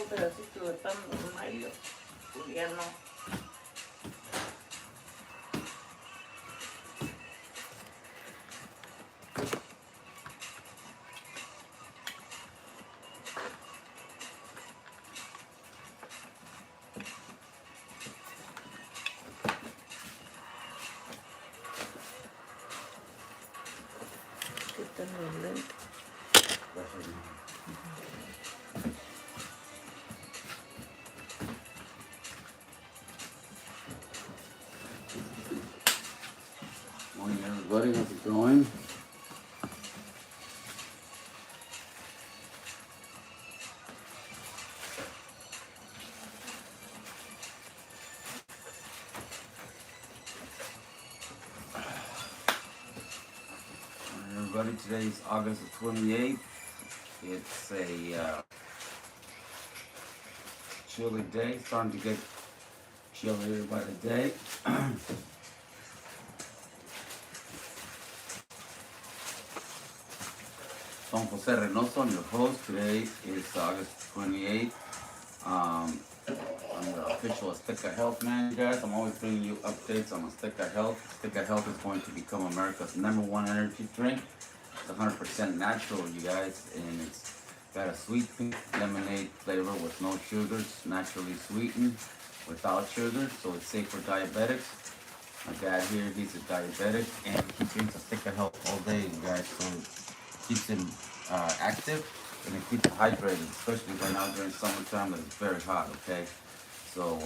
pedacito de pan normal, Juliano. ¿Qué tan lento? Morning, everybody. How's it going? Morning, everybody. Today is August the 28th. It's a chilly day. Starting to get chillier by the day. Don Jose Reynoso, I'm your host. Today is August 28th. I'm the official Azteca Health man, you guys. I'm always bringing you updates on Azteca Health. Azteca Health is going to become America's #1 energy drink. It's 100% natural, you guys, and it's got a sweet pink lemonade flavor with no sugars, naturally sweetened, without sugar, so it's safe for diabetics. My dad here, he's a diabetic, and he drinks Azteca Health all day, you guys, so it keeps him active, and it keeps him hydrated, especially right now during summertime that it's very hot, okay? So,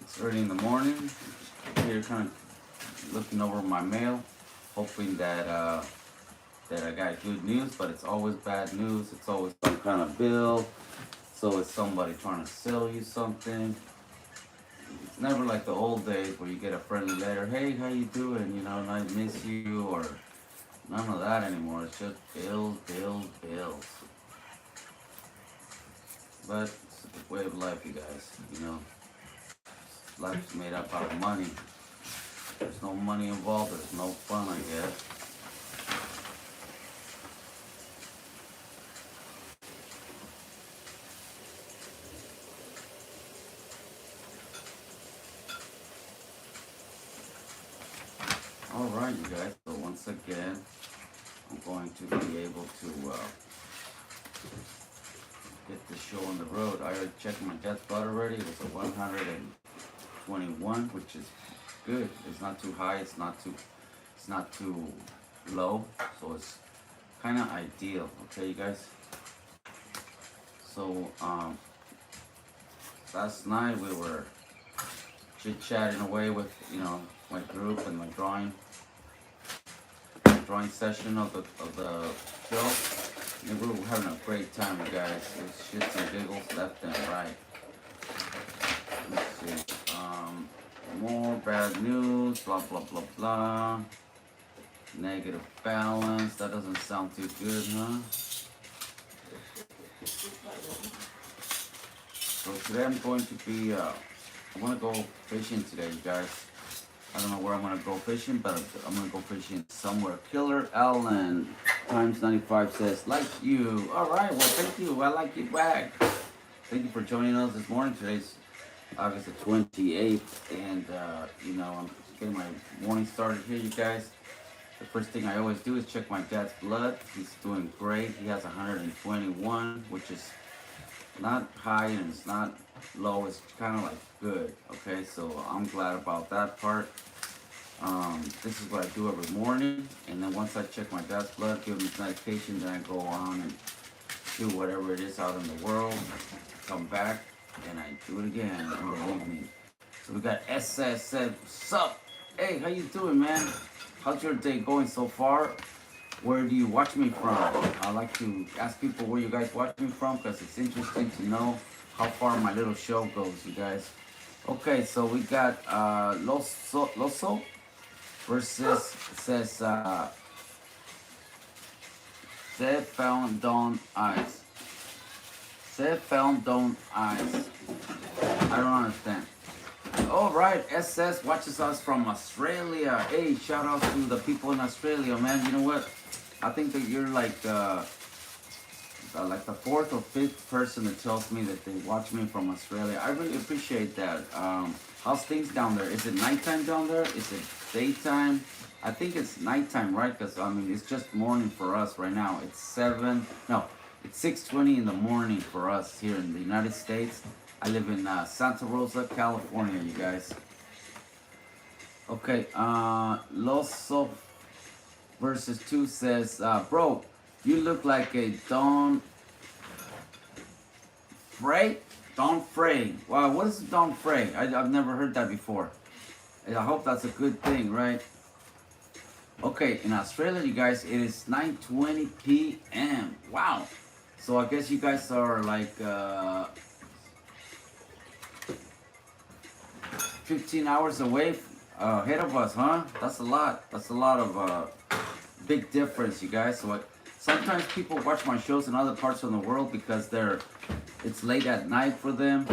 it's early in the morning, here kind of looking over my mail, hoping that that I got good news, but it's always bad news. It's always some kind of bill. It's always somebody trying to sell you something. It's never like the old days where you get a friendly letter, hey, how you doing? You know, I miss you, or none of that anymore. It's just bills, bills, bills. But it's the way of life, you guys. You know, life's made up out of money. There's no money involved. There's no fun, I guess. Alright, you guys, so once again, I'm going to be able to get the show on the road. I already checked my jet spot already. It was a 121, which is good. It's not too high, it's not too low, so it's kind of ideal, okay, you guys? So, last night we were chit-chatting away with, you know, my group and my drawing session of the show. And we were having a great time, you guys. There's shits and giggles left and right. Let's see. More bad news, blah blah blah blah. Negative balance. That doesn't sound too good, huh? So today I'm going to be I'm gonna go fishing today, you guys. I don't know where I'm gonna go fishing, but I'm gonna go fishing somewhere. Killer Allen times 95 says, like you. All right, well, thank you. I like you back. Thank you for joining us this morning. Today's August the 28th, and you know, I'm getting my morning started here, you guys. The first thing I always do is check my dad's blood. He's doing great. He has 121, which is not high and it's not low. It's kind of like good. Okay, so I'm glad about that part. This is what I do every morning, and then once I check my dad's blood, give him his medication, then I go on and do whatever it is out in the world. Come back and I do it again in the evening. So we got SS said, sup? Hey, how you doing, man? How's your day going so far? Where do you watch me from? I like to ask people where you guys watch me from, because it's interesting to know how far my little show goes, you guys. Okay, so we got Loso versus, says, Se found down eyes. Se found down eyes. I don't understand. All right, SS watches us from Australia. Hey, shout out to the people in Australia, man. You know what? I think that you're like like the fourth or fifth person that tells me that they watch me from Australia. I really appreciate that. How's things down there? Is it nighttime down there? Is it daytime? I think it's nighttime, right? Because I mean, it's just morning for us right now. It's 7. No, it's 6:20 in the morning for us here in the United States. I live in Santa Rosa, California, you guys. Okay, Loso versus 2 says, bro, you look like a Don Frey? Don Frey. Wow, what is Don Frey? I've never heard that before. I hope that's a good thing, right? Okay, in Australia, you guys, it is 9:20 p.m. Wow. So I guess you guys are like 15 hours away ahead of us, huh? That's a lot. That's a lot of big difference, you guys. So sometimes people watch my shows in other parts of the world because it's late at night for them,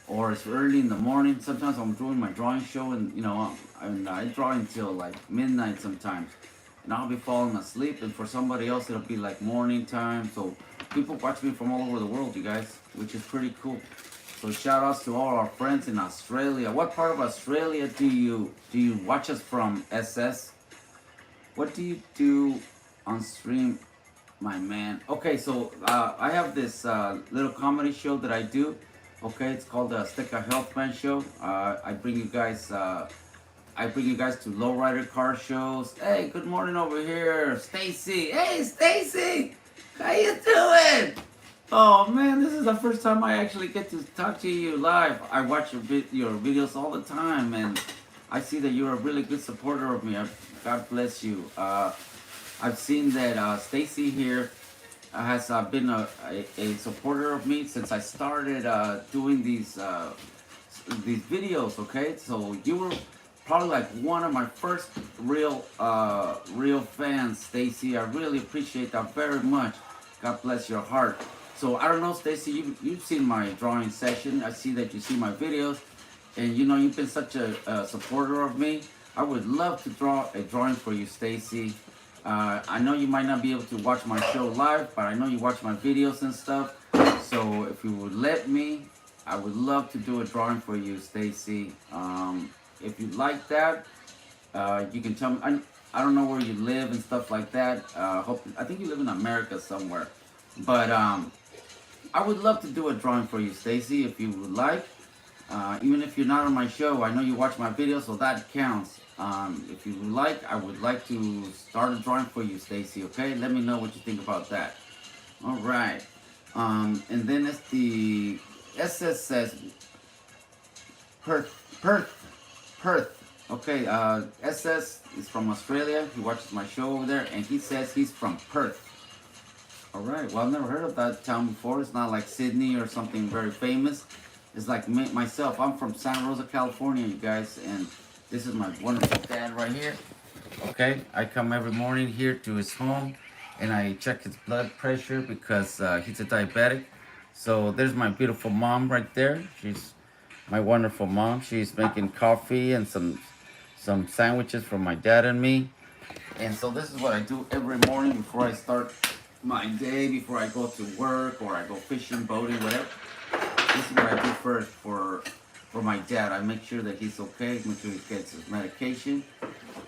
or it's early in the morning. Sometimes I'm doing my drawing show, and I draw until like midnight sometimes, and I'll be falling asleep. And for somebody else, it'll be like morning time. So people watch me from all over the world, you guys, which is pretty cool. So shout outs to all our friends in Australia. What part of Australia do you watch us from, SS? What do you do on stream, my man? Okay, so I have this little comedy show that I do. Okay, it's called the Aztecs Health Man Show. I bring you guys to lowrider car shows. Hey, good morning over here, Stacy. Hey, Stacy, how you doing? Oh man, this is the first time I actually get to talk to you live. I watch your videos all the time, and I see that you're a really good supporter of me. God bless you. I've seen that Stacy here has been a supporter of me since I started doing these videos. Okay, so you were probably like one of my first real fans, Stacy. I really appreciate that very much. God bless your heart. So I don't know, Stacy, you've seen my drawing session. I see that you see my videos, and you've been such a supporter of me. I would love to draw a drawing for you, Stacy. I know you might not be able to watch my show live, but I know you watch my videos and stuff. So if you would let me, I would love to do a drawing for you, Stacy. If you'd like that, you can tell me. I don't know where you live and stuff like that. I think you live in America somewhere. But I would love to do a drawing for you, Stacy, if you would like. Even if you're not on my show, I know you watch my videos, so that counts. If you would like, I would like to start a drawing for you, Stacy, okay? Let me know what you think about that. All right. And then it's the SS says Perth. Okay, SS is from Australia. He watches my show over there, and he says he's from Perth. All right. Well, I've never heard of that town before. It's not like Sydney or something very famous. It's like myself. I'm from Santa Rosa, California, you guys, and this is my wonderful dad right here. Okay, I come every morning here to his home, and I check his blood pressure because he's a diabetic. So there's my beautiful mom right there. She's my wonderful mom. She's making coffee and some sandwiches for my dad and me. And so this is what I do every morning before I start my day, before I go to work or I go fishing, boating, whatever. This is what I do first for my dad. I make sure that he's okay, make sure he gets his medication.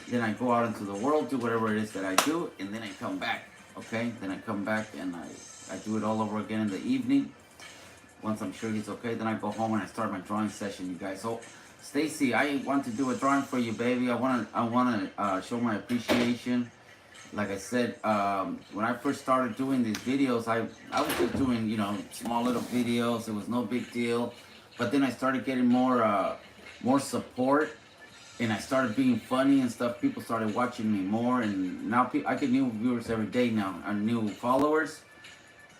Then I go out into the world, do whatever it is that I do, and then I come back. Okay? Then I come back and I do it all over again in the evening. Once I'm sure he's okay, then I go home and I start my drawing session, you guys. So, Stacy, I want to do a drawing for you, baby. I want to show my appreciation. Like I said, when I first started doing these videos, I was just doing, small little videos. It was no big deal. But then I started getting more support, and I started being funny and stuff. People started watching me more, and now I get new viewers every day now, and new followers.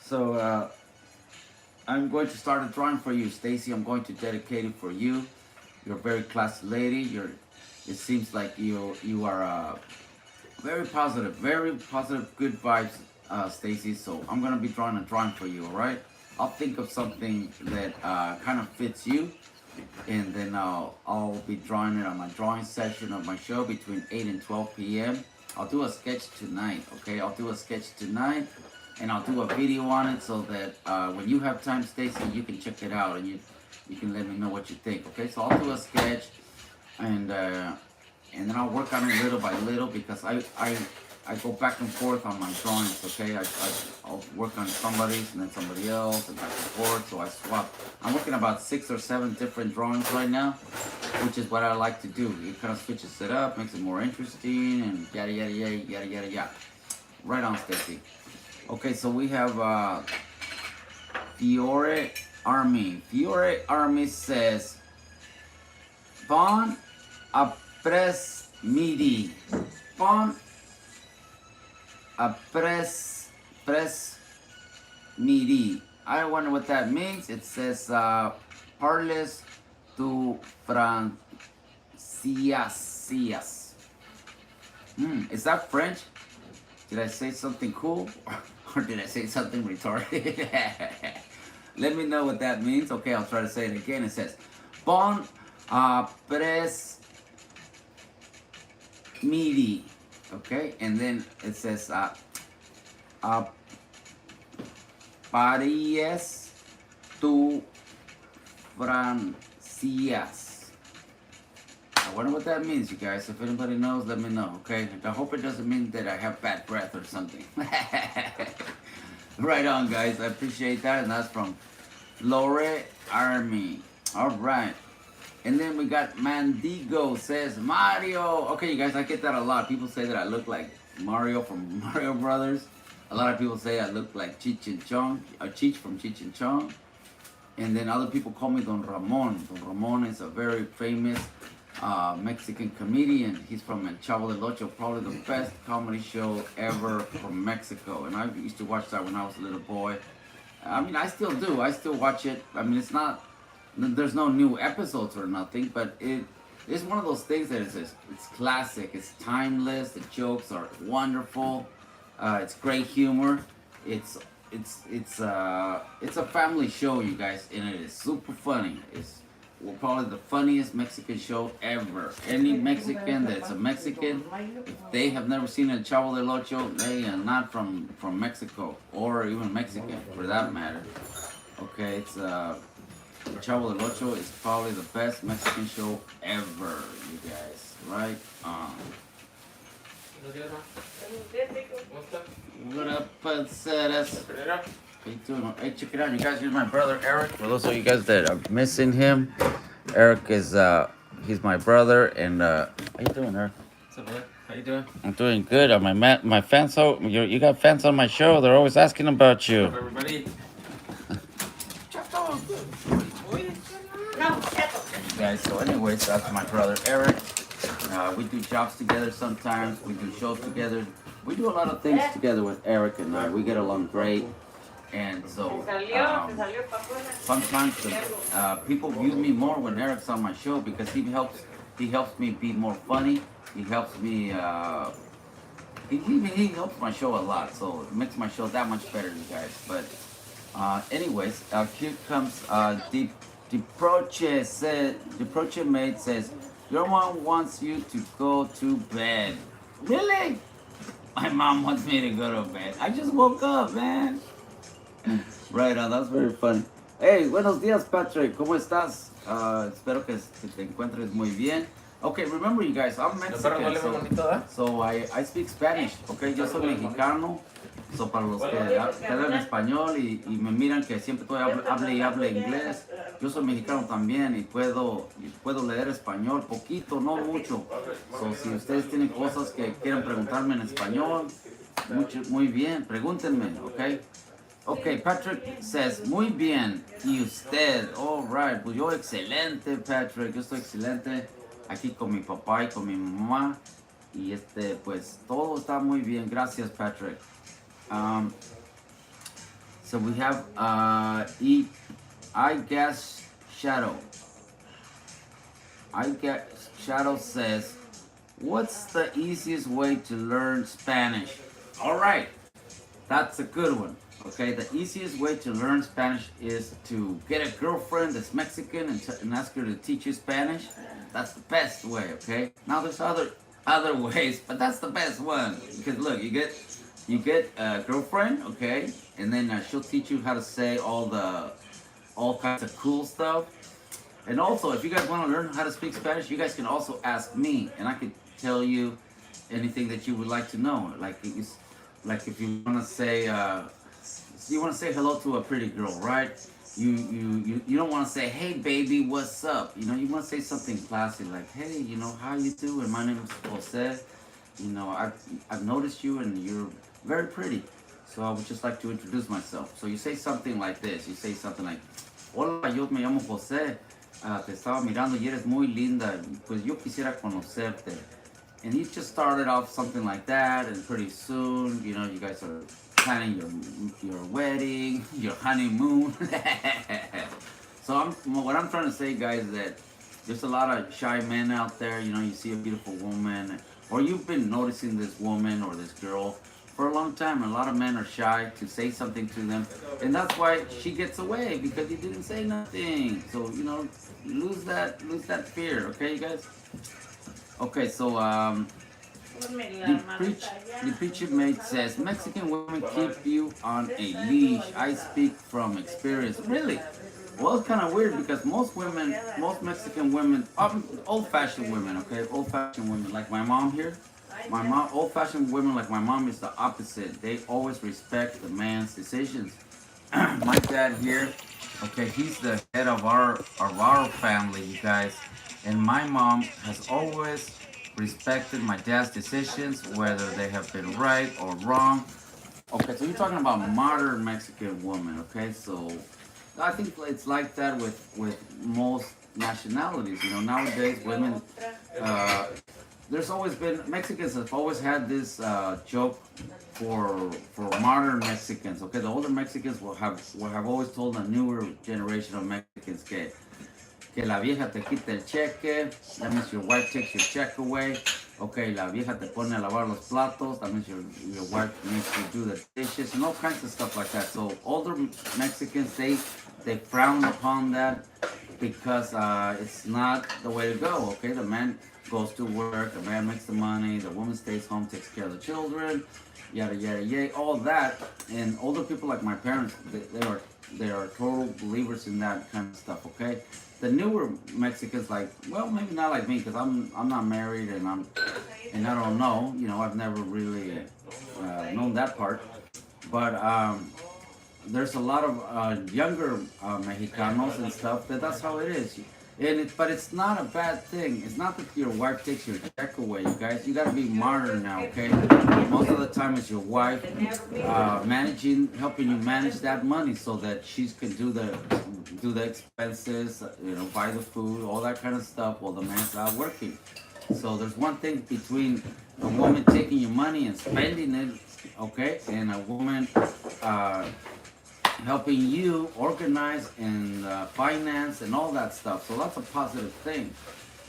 So I'm going to start a drawing for you, Stacy. I'm going to dedicate it for you. You're a very classy lady. It seems like you are very positive, good vibes, Stacy. So I'm gonna be drawing a drawing for you. All right. I'll think of something that kind of fits you, and then I'll be drawing it on my drawing session of my show between 8 and 12 p.m. I'll do a sketch tonight. Okay. I'll do a sketch tonight, and I'll do a video on it so that when you have time, Stacy, you can check it out and you can let me know what you think. Okay, so I'll do a sketch and then I'll work on it little by little because I go back and forth on my drawings. Okay, I'll work on somebody's and then somebody else and back and forth. So I swap. I'm working about 6 or 7 different drawings right now, which is what I like to do. It kind of switches it up, makes it more interesting, and yada yada yada yada yada yada. Right on, Stacy. Okay, so we have Fiore Army. Fiore Army says, Bon apres midi. Bon apres midi. I wonder what that means. It says parles tu francias. Is that French? Did I say something cool? Or did I say something retarded? Let me know what that means. Okay, I'll try to say it again. It says, Bon apres midi. Okay, and then it says, paries tu francias. I wonder what that means, you guys. If anybody knows, let me know, okay? I hope it doesn't mean that I have bad breath or something. Right on, guys. I appreciate that. And that's from Lore Army. All right. And then we got Mandigo says, Mario. Okay, you guys, I get that a lot. People say that I look like Mario from Mario Brothers. A lot of people say I look like Cheech and Chong, or Cheech from Cheech and Chong. And then other people call me Don Ramon. Don Ramon is a very famous Mexican comedian. He's from El Chavo del Ocho, probably the best comedy show ever from Mexico. And I used to watch that when I was a little boy. I mean, I still do. I still watch it. I mean, it's not, there's no new episodes or nothing, but it's one of those things that it's classic. It's timeless. The jokes are wonderful. It's great humor. It's a family show, you guys, and it is super funny. It's probably the funniest Mexican show ever. Any Mexican that's a Mexican, if they have never seen El Chavo del Ocho, they are not from Mexico, or even Mexican for that matter. Okay, it's El Chavo del Ocho is probably the best Mexican show ever, you guys. Right? What up, Panceras? How you doing? Hey, check it out, you guys. Here's my brother Eric. For those of you guys that are missing him, Eric is he's my brother. And how you doing, Eric? What's up, brother? How you doing? I'm doing good. My fans, you got fans on my show. They're always asking about you. What's up, everybody? Guys, so anyways, that's my brother Eric. We do jobs together sometimes. We do shows together. We do a lot of things together with Eric and I. We get along great. And so sometimes people view me more when Eric's on my show because he helps me be more funny. He helps me he helps my show a lot, so it makes my show that much better, you guys. But anyways, here comes Deproche Mate says, your mom wants you to go to bed. Really? My mom wants me to go to bed. I just woke up, man. Right on, that's very funny. Hey, buenos días, Patrick. ¿Cómo estás? Espero que te encuentres muy bien. Okay, remember you guys, I'm Mexican, so I speak Spanish, okay? Yo soy mexicano, so para los que hablan español y me miran que siempre estoy hable inglés, yo soy mexicano también y puedo leer español, poquito, no mucho. So si ustedes tienen cosas que quieren preguntarme en español, muy bien, pregúntenme, okay? Okay, Patrick says, muy bien, y usted, all right, pues yo excelente, Patrick, yo estoy excelente. Aquí con mi papá y con mi mamá. Y pues todo está muy bien. Gracias, Patrick. So we have I guess Shadow. I guess Shadow says, what's the easiest way to learn Spanish? All right, that's a good one. Okay, the easiest way to learn Spanish is to get a girlfriend that's Mexican and ask her to teach you Spanish. That's the best way, okay? Now there's other ways, but that's the best one. Because look, you you get a girlfriend, okay, and then she'll teach you how to say all kinds of cool stuff. And also, if you guys want to learn how to speak Spanish, you guys can also ask me, and I could tell you anything that you would like to know. Like if you want to say hello to a pretty girl, right? You don't want to say, hey baby, what's up? You know, you want to say something classy like, hey, you know, how you doing? My name is Jose. You know, I've noticed you and you're very pretty. So I would just like to introduce myself. So you say something like this. You say something like, hola, yo me llamo Jose. Te estaba mirando y eres muy linda. Pues yo quisiera conocerte. And you just started off something like that, and pretty soon, you know, you guys are planning your wedding, your honeymoon. So what I'm trying to say, guys, is that there's a lot of shy men out there. You know, you see a beautiful woman, or you've been noticing this woman or this girl for a long time. A lot of men are shy to say something to them, and that's why she gets away, because you didn't say nothing. So, you know, lose that fear, okay, you guys? Okay, so the preacher mate says Mexican women keep you on a leash. I speak from experience. Really? Well, it's kind of weird because most Mexican women, old-fashioned women, okay, old-fashioned women like my mom here. Old-fashioned women like my mom is the opposite. They always respect the man's decisions. My dad here, okay, he's the head of our family, you guys. And my mom has always respected my dad's decisions, whether they have been right or wrong. Okay, so you're talking about modern Mexican women, okay? So I think it's like that with most nationalities. You know, nowadays women, there's always been, Mexicans have always had this joke for modern Mexicans. Okay, the older Mexicans will have always told the newer generation of Mexicans que la vieja te quita el cheque, that means your wife takes your check away. Okay, la vieja te pone a lavar los platos, that means your wife makes you do the dishes, and all kinds of stuff like that. So older Mexicans, they frown upon that because it's not the way to go. Okay, the man goes to work, the man makes the money, the woman stays home, takes care of the children, yada yada yada, all that. And older people like my parents, they are total believers in that kind of stuff. Okay, the newer Mexicans, like, well, maybe not like me, because I'm not married and I don't know. You know, I've never really known that part. But there's a lot of younger Mexicanos and stuff that's how it is. But it's not a bad thing. It's not that your wife takes your check away, you guys. You gotta be modern now, okay? Most of the time it's your wife helping you manage that money so that she can do the expenses, you know, buy the food, all that kind of stuff while the man's out working. So there's one thing between a woman taking your money and spending it, okay, and a woman helping you organize and finance and all that stuff. So that's a positive thing.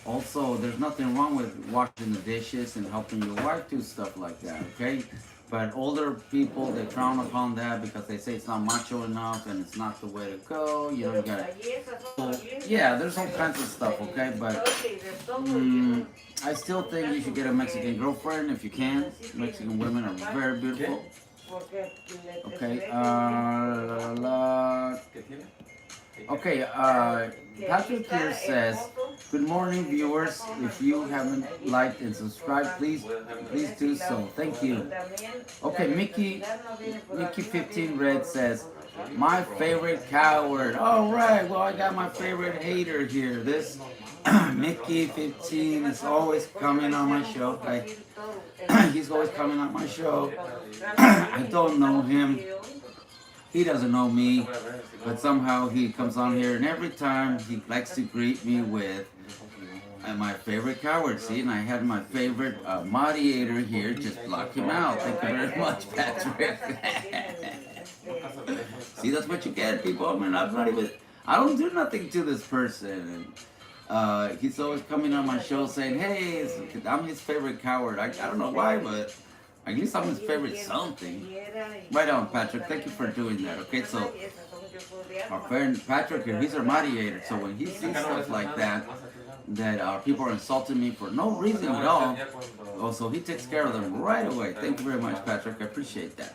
Also, there's nothing wrong with washing the dishes and helping your wife do stuff like that, okay? But older people, they frown upon that because they say it's not macho enough and it's not the way to go. You know, you got. So, yeah, there's all kinds of stuff, okay? But I still think you should get a Mexican girlfriend if you can. Mexican women are very beautiful. Okay, okay, Patrick here says, good morning viewers, if you haven't liked and subscribed, please do so, thank you. Okay, Mickey 15 Red says, my favorite coward. All right, well, I got my favorite hater here. This Mickey 15 is always coming on my show. He's always coming on my show. I don't know him. He doesn't know me, but somehow he comes on here, and every time he likes to greet me with my favorite coward. See, and I had my favorite moderator here just block him out. Thank you very much, Patrick. See, that's what you get, people. I mean, I don't do nothing to this person. And he's always coming on my show saying, hey, I'm his favorite coward. I don't know why, but at least I'm his favorite something. Right on, Patrick. Thank you for doing that. Okay, so our friend Patrick here, he's our moderator. So when he sees stuff like that, that people are insulting me for no reason at all. Oh, so he takes care of them right away. Thank you very much, Patrick. I appreciate that.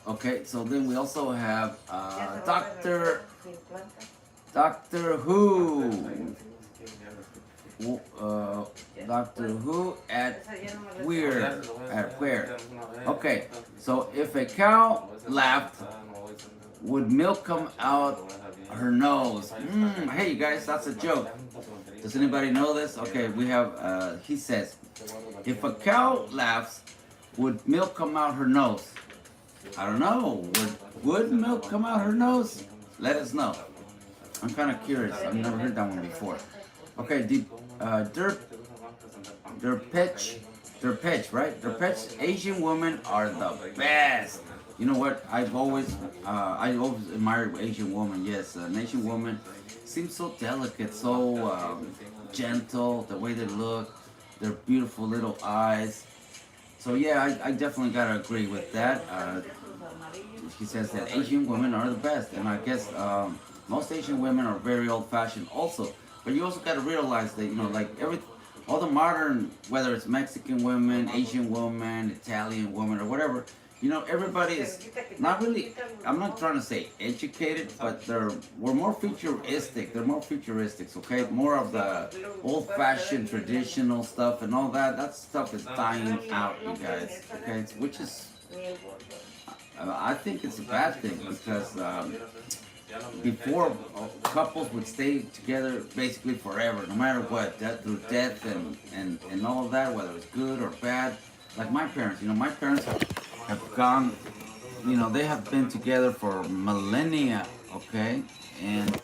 Okay, so then we also have Doctor Who. Doctor Who at where? Okay, so if a cow laughed, would milk come out her nose? Hey, you guys, that's a joke. Does anybody know this? Okay, we have, he says, if a cow laughs, would milk come out her nose? I don't know. Would milk come out her nose? Let us know. I'm kind of curious. I've never heard that one before. Okay, Derpech, right? Derpech, Asian women are the best. You know what? I always admired Asian women. Yes, an Asian woman seems so delicate, so gentle. The way they look, their beautiful little eyes. So yeah, I definitely gotta agree with that. She says that Asian women are the best, and I guess most Asian women are very old-fashioned also. But you also got to realize that, you know, like all the modern, whether it's Mexican women, Asian women, Italian women, or whatever, you know, everybody is not really, I'm not trying to say educated, but we're more futuristic. They're more futuristics, okay? More of the old-fashioned, traditional stuff and all that. That stuff is dying out, you guys, okay? Which is, I think it's a bad thing because before couples would stay together basically forever, no matter what, through death and all of that, whether it's good or bad. Like my parents, you know, my parents have gone, you know, they have been together for millennia, okay, and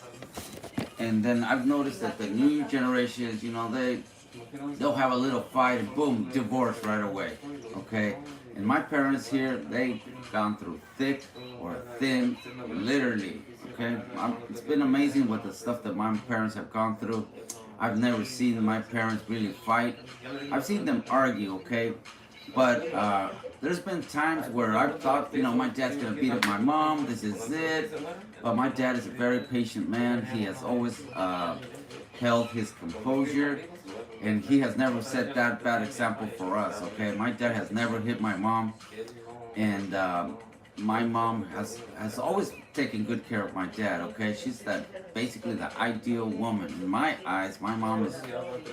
then I've noticed that the new generations, you know, they'll have a little fight and boom, divorce right away, okay. And my parents here, they've gone through thick or thin, literally. Okay, it's been amazing with the stuff that my parents have gone through. I've never seen my parents really fight. I've seen them argue, okay? But there's been times where I've thought, you know, my dad's gonna beat up my mom, this is it. But my dad is a very patient man. He has always held his composure. And he has never set that bad example for us, okay? My dad has never hit my mom. And my mom has always taken good care of my dad, okay? She's basically the ideal woman. In my eyes, my mom is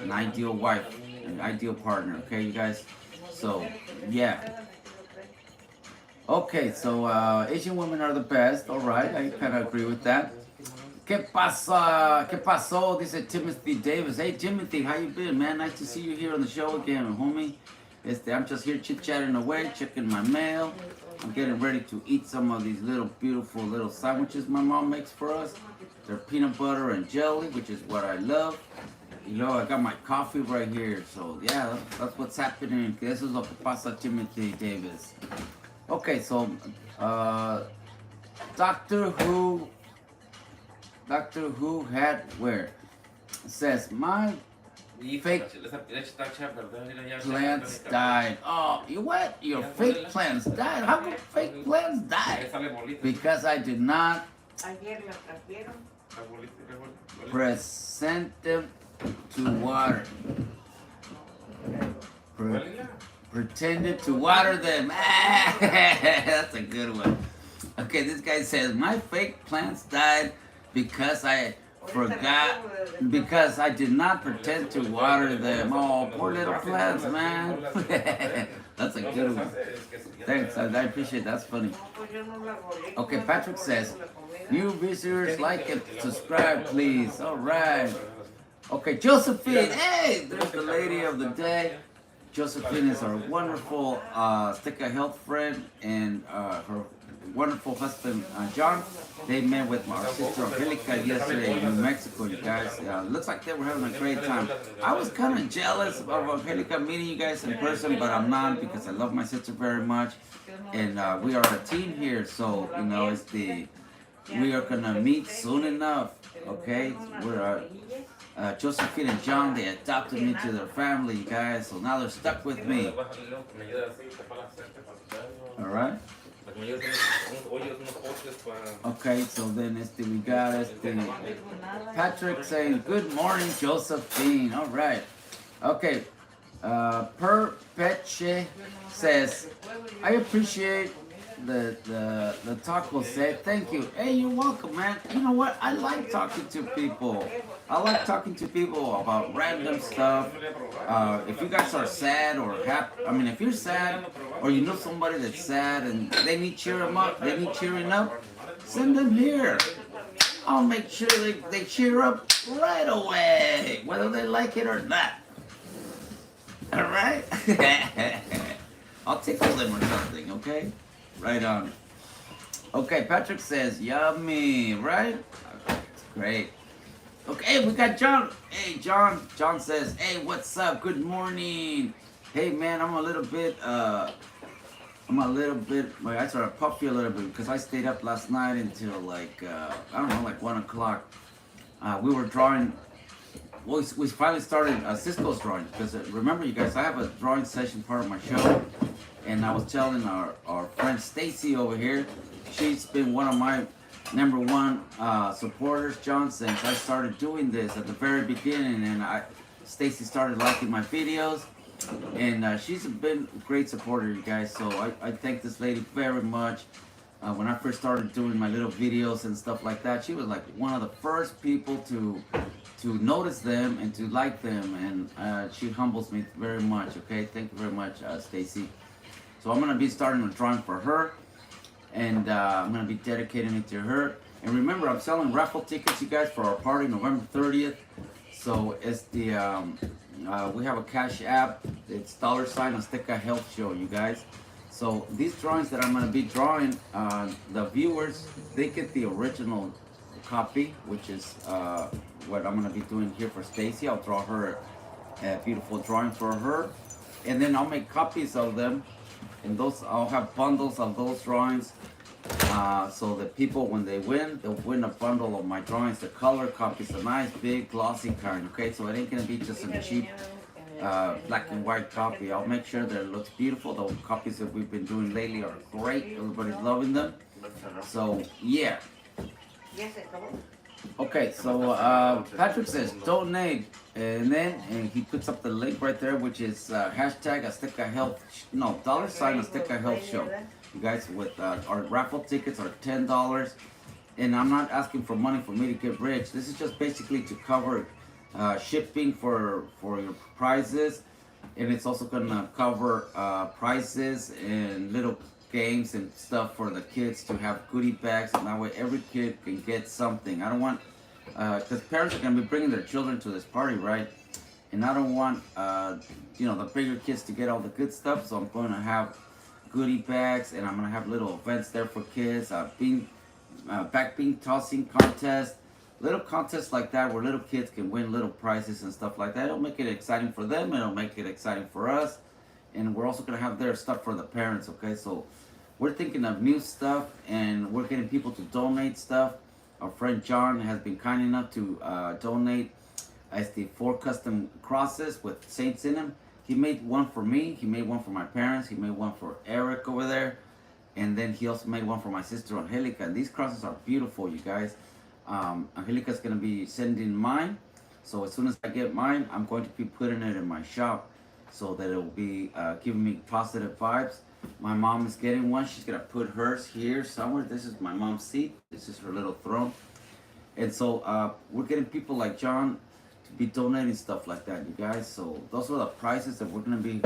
an ideal wife, an ideal partner, okay, you guys? So, yeah. Okay, so Asian women are the best, all right, I kind of agree with that. ¿Qué pasa? ¿Qué pasó? Dice Timothy Davis. Hey, Timothy, how you been, man? Nice to see you here on the show again, homie. I'm just here chit-chatting away, checking my mail. I'm getting ready to eat some of these beautiful little sandwiches my mom makes for us. They're peanut butter and jelly, which is what I love. You know, I got my coffee right here. So, yeah, that's what's happening. Eso es lo que pasa, Timothy Davis. Okay, so, Doctor Who had where? It says, my fake plants died. Oh, you what? Your fake plants died? How come fake plants die? Because I did not present them to water. Pretended to water them. That's a good one. Okay, this guy says, my fake plants died because I did not pretend to water them. Oh, poor little plants, man. That's a good one. Thanks, I appreciate it. That's funny. Okay, Patrick says, new visitors, like and subscribe, please. All right. Okay, Josephine. Hey, there's the lady of the day. Josephine is our wonderful Stick of Health friend and her wonderful husband, John. They met with our sister Angelica yesterday in New Mexico, you guys. Looks like they were having a great time. I was kind of jealous of Angelica meeting you guys in person, but I'm not because I love my sister very much. And we are a team here, so, you know, we are going to meet soon enough, okay? We're Josephine and John, they adopted me to their family, you guys, so now they're stuck with me. All right? Okay, so then we got Patrick saying, good morning, Josephine. All right. Okay. Perpeche says, I appreciate the taco set. Thank you. Hey, you're welcome, man. You know what? I like talking to people. I like talking to people about random stuff. If you guys are sad or happy, I mean, if you're sad or you know somebody that's sad and they need cheering up, send them here. I'll make sure they cheer up right away, whether they like it or not. All right? I'll tickle them or something, okay? Right on. Okay, Patrick says, yummy, right? Okay, great. Okay, we got John. Hey, John. John says, hey, what's up? Good morning. Hey, man, I'm a little bit, my eyes are puffy a little bit because I stayed up last night until like, I don't know, like 1 o'clock. We were drawing. Well, we finally started Cisco's drawing because remember, you guys, I have a drawing session part of my show, and I was telling our friend Stacy over here, she's been one of my #1 supporters, John, since I started doing this at the very beginning, and Stacy started liking my videos, and she's been a great supporter, you guys. So I thank this lady very much. When I first started doing my little videos and stuff like that, she was like one of the first people to notice them and to like them, and she humbles me very much. Okay, thank you very much, Stacy. So I'm gonna be starting a drawing for her, and I'm gonna be dedicating it to her. And remember, I'm selling raffle tickets, you guys, for our party November 30th. So it's the we have a cash app. It's $Azteca Health Show, you guys. So these drawings that I'm gonna be drawing, the viewers, they get the original copy, which is what I'm gonna be doing here for Stacy. I'll draw her a beautiful drawing for her, and then I'll make copies of them, and those I'll have bundles of those drawings, so that people, when they win, they'll win a bundle of my drawings. The color copies, a nice big glossy kind. Okay, so it ain't gonna be just some cheap black and white copy. I'll make sure that it looks beautiful. The copies that we've been doing lately are great. Everybody's loving them. So yeah. Okay, so Patrick says donate, and he puts up the link right there, which is hashtag Azteca Health, no, $Azteca Health Show. You guys, with our raffle tickets are $10, and I'm not asking for money for me to get rich. This is just basically to cover shipping for your prizes, and it's also gonna cover prizes and little games and stuff for the kids to have goodie bags, and that way every kid can get something. I don't want, because parents are going to be bringing their children to this party, right? And I don't want, the bigger kids to get all the good stuff, so I'm going to have goodie bags, and I'm going to have little events there for kids, back bean tossing contest, little contests like that where little kids can win little prizes and stuff like that. It'll make it exciting for them, and it'll make it exciting for us. And we're also going to have their stuff for the parents, okay? So we're thinking of new stuff, and we're getting people to donate stuff. Our friend John has been kind enough to donate as the 4 custom crosses with saints in them. He made one for me. He made one for my parents. He made one for Eric over there. And then he also made one for my sister Angelica. And these crosses are beautiful, you guys. Angelica's going to be sending mine. So as soon as I get mine, I'm going to be putting it in my shop, so that it will be giving me positive vibes. My mom is getting one. She's going to put hers here somewhere. This is my mom's seat. This is her little throne. And so we're getting people like John to be donating stuff like that, you guys. So those are the prizes that we're going to be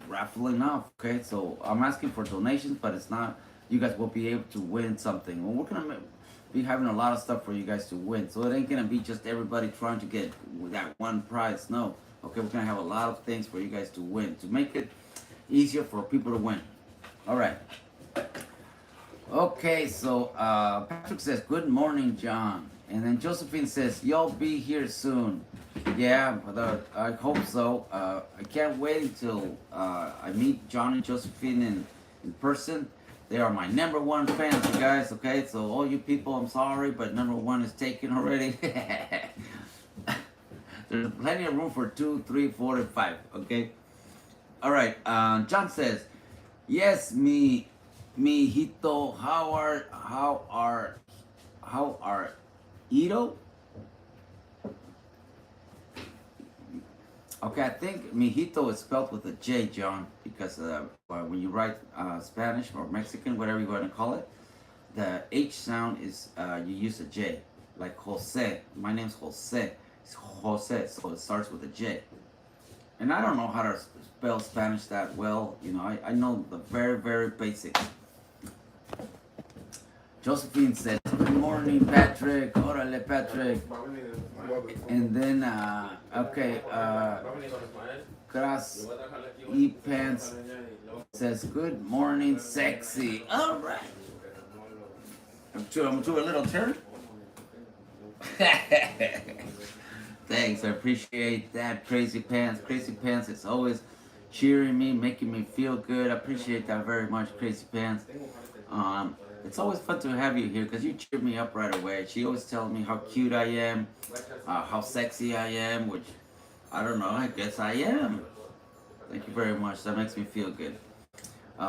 raffling off, okay? So I'm asking for donations, but it's not, you guys will be able to win something. Well, we're going to be having a lot of stuff for you guys to win. So it ain't going to be just everybody trying to get that one prize. No. Okay, we're going to have a lot of things for you guys to win, to make it easier for people to win. All right. Okay, so Patrick says, good morning, John. And then Josephine says, you'll be here soon. Yeah, but I hope so. I can't wait until I meet John and Josephine in person. They are my #1 fans, you guys, okay? So all you people, I'm sorry, but #1 is taken already. There's plenty of room for 2, 3, 4, and 5, okay? All right, John says, yes, me Mijito, how are Ito? Okay, I think mijito is spelled with a J, John, because when you write Spanish or Mexican, whatever you want to call it, the H sound is you use a J, like Jose. My name's Jose. It's Jose, so it starts with a J. And I don't know how to spell Spanish that well. You know, I know the very, very basics. Josephine said, "Good morning, Patrick. Órale, Patrick." And then, okay, Grass E Pants says, "Good morning, sexy." All right. I'm to a little turn. Thanks, I appreciate that. Crazy Pants is always cheering me, making me feel good. I appreciate that very much, Crazy Pants. It's always fun to have you here because you cheer me up right away. She always tells me how cute I am, how sexy I am, which I don't know, I guess I am. Thank you very much. That makes me feel good.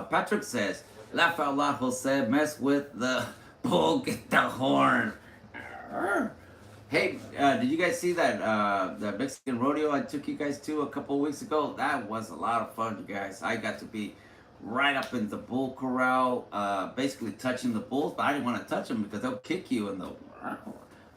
Patrick says, "Laugh out loud, Jose. Mess with the bull, get the horn." Hey, did you guys see that the Mexican rodeo I took you guys to a couple weeks ago? That was a lot of fun, you guys. I got to be right up in the bull corral, basically touching the bulls, but I didn't want to touch them because they'll kick you in the.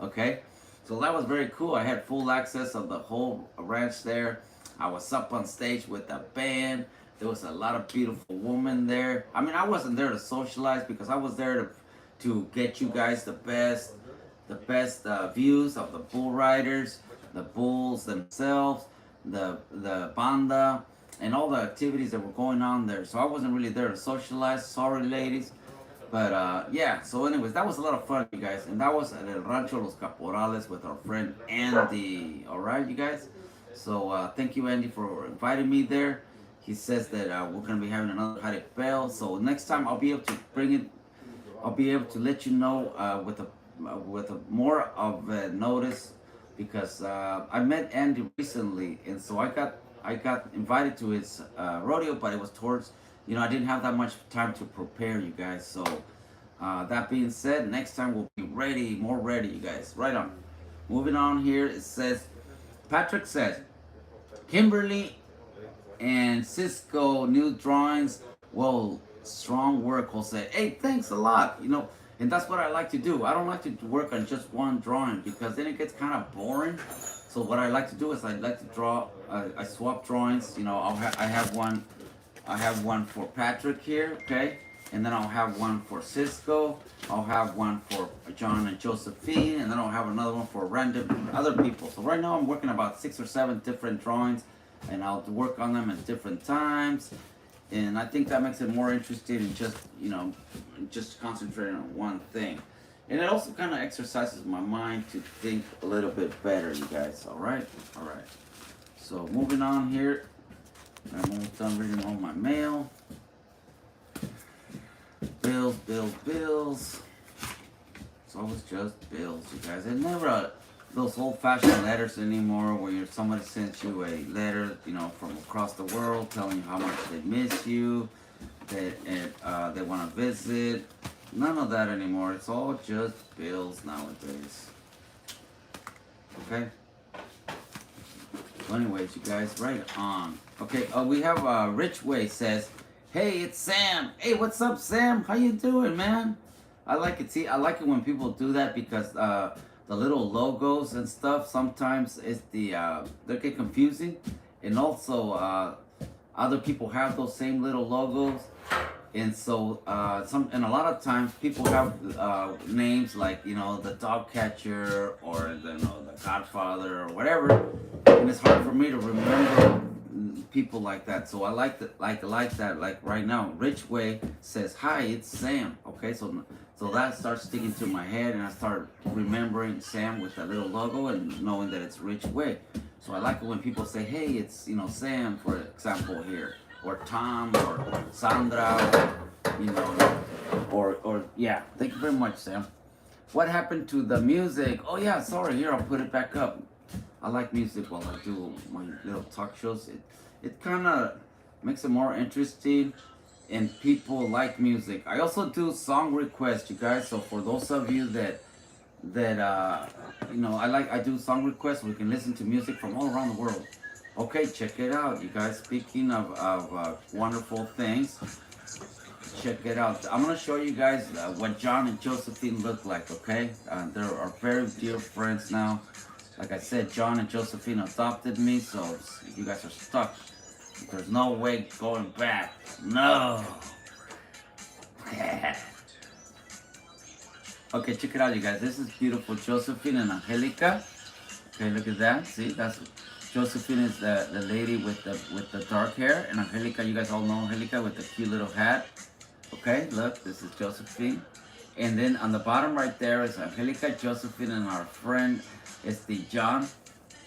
Okay, so that was very cool. I had full access of the whole ranch there. I was up on stage with the band. There was a lot of beautiful women there. I mean, I wasn't there to socialize because I was there to get you guys the best views of the bull riders, the bulls themselves, the banda, and all the activities that were going on there. So I wasn't really there to socialize. Sorry, ladies. But yeah, so anyways, that was a lot of fun, you guys. And that was at El Rancho Los Caporales with our friend Andy. All right, you guys? So thank you, Andy, for inviting me there. He says that we're going to be having another Jaripeo. So next time I'll be able to bring it. I'll be able to let you know with a more of a notice because I met Andy recently, and so I got invited to his rodeo, but it was towards, I didn't have that much time to prepare, you guys. So that being said, next time we'll be ready, more ready, you guys. Right on. Moving on here, it says, Patrick says, Kimberly and Cisco new drawings. Whoa, strong work, Jose. Hey, thanks a lot. And that's what I like to do. I don't like to work on just one drawing because then it gets kind of boring. So what I like to do is I like to draw. I swap drawings. I have one for Patrick here, okay, and then I'll have one for Cisco. I'll have one for John and Josephine, and then I'll have another one for random other people. So right now I'm working about 6 or 7 different drawings, and I'll work on them at different times. And I think that makes it more interesting and just concentrating on one thing. And it also kind of exercises my mind to think a little bit better, you guys. All right? All right. So moving on here. I'm almost done reading all my mail. Bills. It's always just bills, you guys. And never those old-fashioned letters anymore where somebody sends you a letter, from across the world telling you how much they miss you, that they want to visit. None of that anymore. It's all just bills nowadays. Okay? So anyways, you guys, right on. Okay, we have Richway says, "Hey, it's Sam. Hey, what's up, Sam? How you doing, man?" I like it. See, I like it when people do that because the little logos and stuff, sometimes they get confusing. And also, other people have those same little logos. And so, and a lot of times people have names like, the dog catcher or the Godfather or whatever. And it's hard for me to remember people like that. So I like that. Like that. Like right now, Richway says, "Hi, it's Sam." Okay, so that starts sticking to my head, and I start remembering Sam with that little logo and knowing that it's Richway. So I like it when people say, "Hey, it's Sam," for example here, or Tom, or Sandra, or yeah. Thank you very much, Sam. What happened to the music? Oh yeah, sorry. Here, I'll put it back up. I like music while I do my little talk shows. It kind of makes it more interesting, and people like music. I also do song requests, you guys. So for those of you that I do song requests. We can listen to music from all around the world. Okay, check it out, you guys. Speaking of wonderful things, check it out. I'm gonna show you guys what John and Josephine look like. Okay, they are very dear friends now. Like I said, John and Josephine adopted me, so you guys are stuck. There's no way going back. No. Okay, check it out, you guys. This is beautiful Josephine and Angelica. Okay, look at that. See, that's Josephine is the lady with the dark hair, and Angelica, you guys all know Angelica with the cute little hat. Okay, look, this is Josephine. And then on the bottom right there is Angelica, Josephine, and our friend is the John.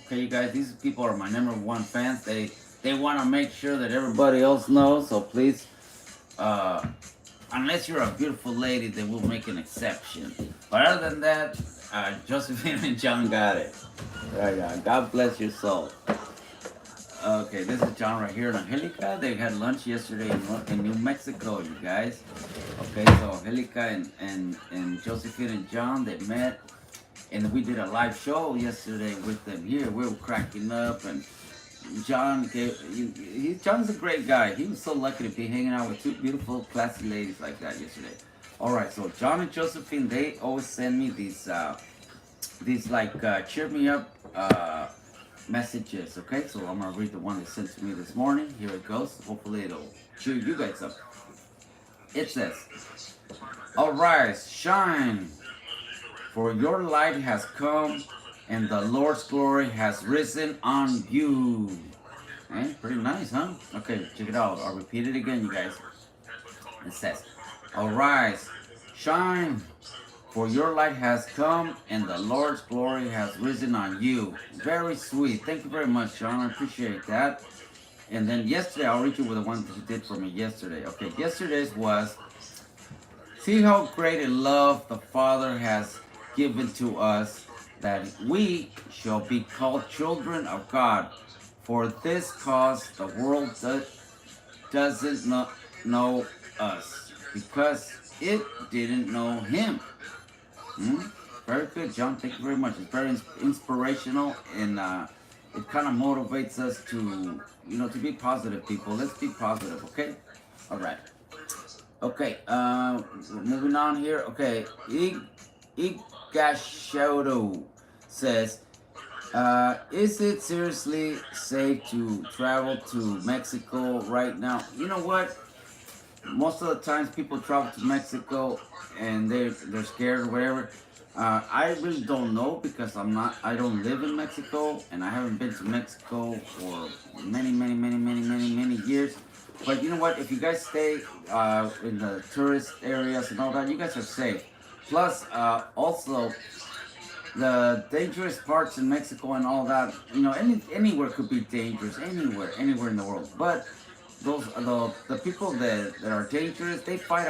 Okay, you guys, these people are my #1 fans. They want to make sure that everybody else knows. So please, unless you're a beautiful lady, they will make an exception. But other than that, Josephine and John got it. God bless your soul. Okay, this is John right here in Angelica. They had lunch yesterday in New Mexico, you guys. Okay, so Angelica and Josephine and John, they met. And we did a live show yesterday with them here. We were cracking up, and John's a great guy. He was so lucky to be hanging out with two beautiful, classy ladies like that yesterday. All right, so John and Josephine, they always send me these cheer me up messages. Okay, so I'm gonna read the one they sent to me this morning. Here it goes. Hopefully it'll cheer you guys up. It says, "Arise, shine, for your light has come, and the Lord's glory has risen on you." Okay, pretty nice, huh? Okay, check it out. I'll repeat it again, you guys. It says, "Arise, shine, for your light has come, and the Lord's glory has risen on you." Very sweet. Thank you very much, Sean. I appreciate that. And then yesterday, I'll read you with the one that you did for me yesterday. Okay, yesterday's was, "See how great a love the Father has given to us, that we shall be called children of God. For this cause the world doesn't know us, because it didn't know Him." Very good, John. Thank you very much. It's very inspirational, and it kind of motivates us to be positive people. Let's be positive, okay? All right. Okay, moving on here. Okay, Igashoto says, "Is it seriously safe to travel to Mexico right now?" You know what? Most of the times people travel to Mexico and they're scared or whatever. I really don't know, because I don't live in Mexico, and I haven't been to Mexico for many years. But you know what? If you guys stay in the tourist areas and all that, you guys are safe. Plus, also, the dangerous parts in Mexico and all that, anywhere could be dangerous, anywhere in the world. But the people that are dangerous, they fight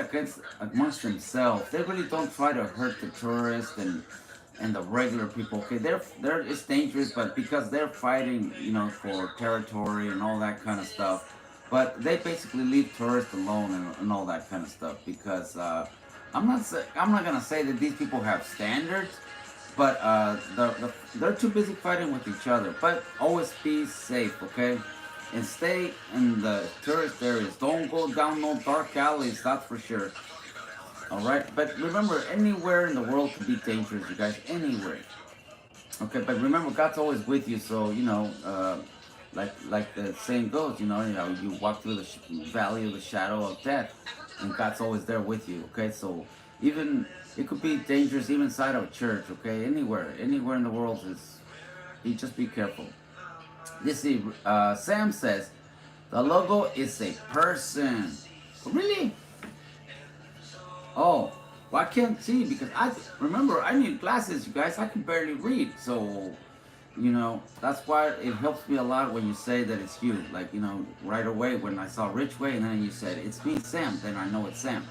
amongst themselves. They really don't try to hurt the tourists and the regular people. Okay, it's dangerous, but because they're fighting, for territory and all that kind of stuff. But they basically leave tourists alone and all that kind of stuff, because I'm not gonna say that these people have standards, but they're too busy fighting with each other. But always be safe, okay? And stay in the tourist areas. Don't go down no dark alleys, that's for sure. Alright? But remember, anywhere in the world could be dangerous, you guys. Anywhere. Okay, but remember, God's always with you, so, like the saying goes, you walk through the valley of the shadow of death, and God's always there with you, okay? So, even, it could be dangerous even inside of a church, okay? Anywhere in the world you just be careful. This is, Sam says, "The logo is a person." Really? Oh, well, I can't see, because I need glasses, you guys. I can barely read. So, that's why it helps me a lot when you say that it's you. Like, right away when I saw Richway and then you said, "It's me, Sam," then I know it's Sam.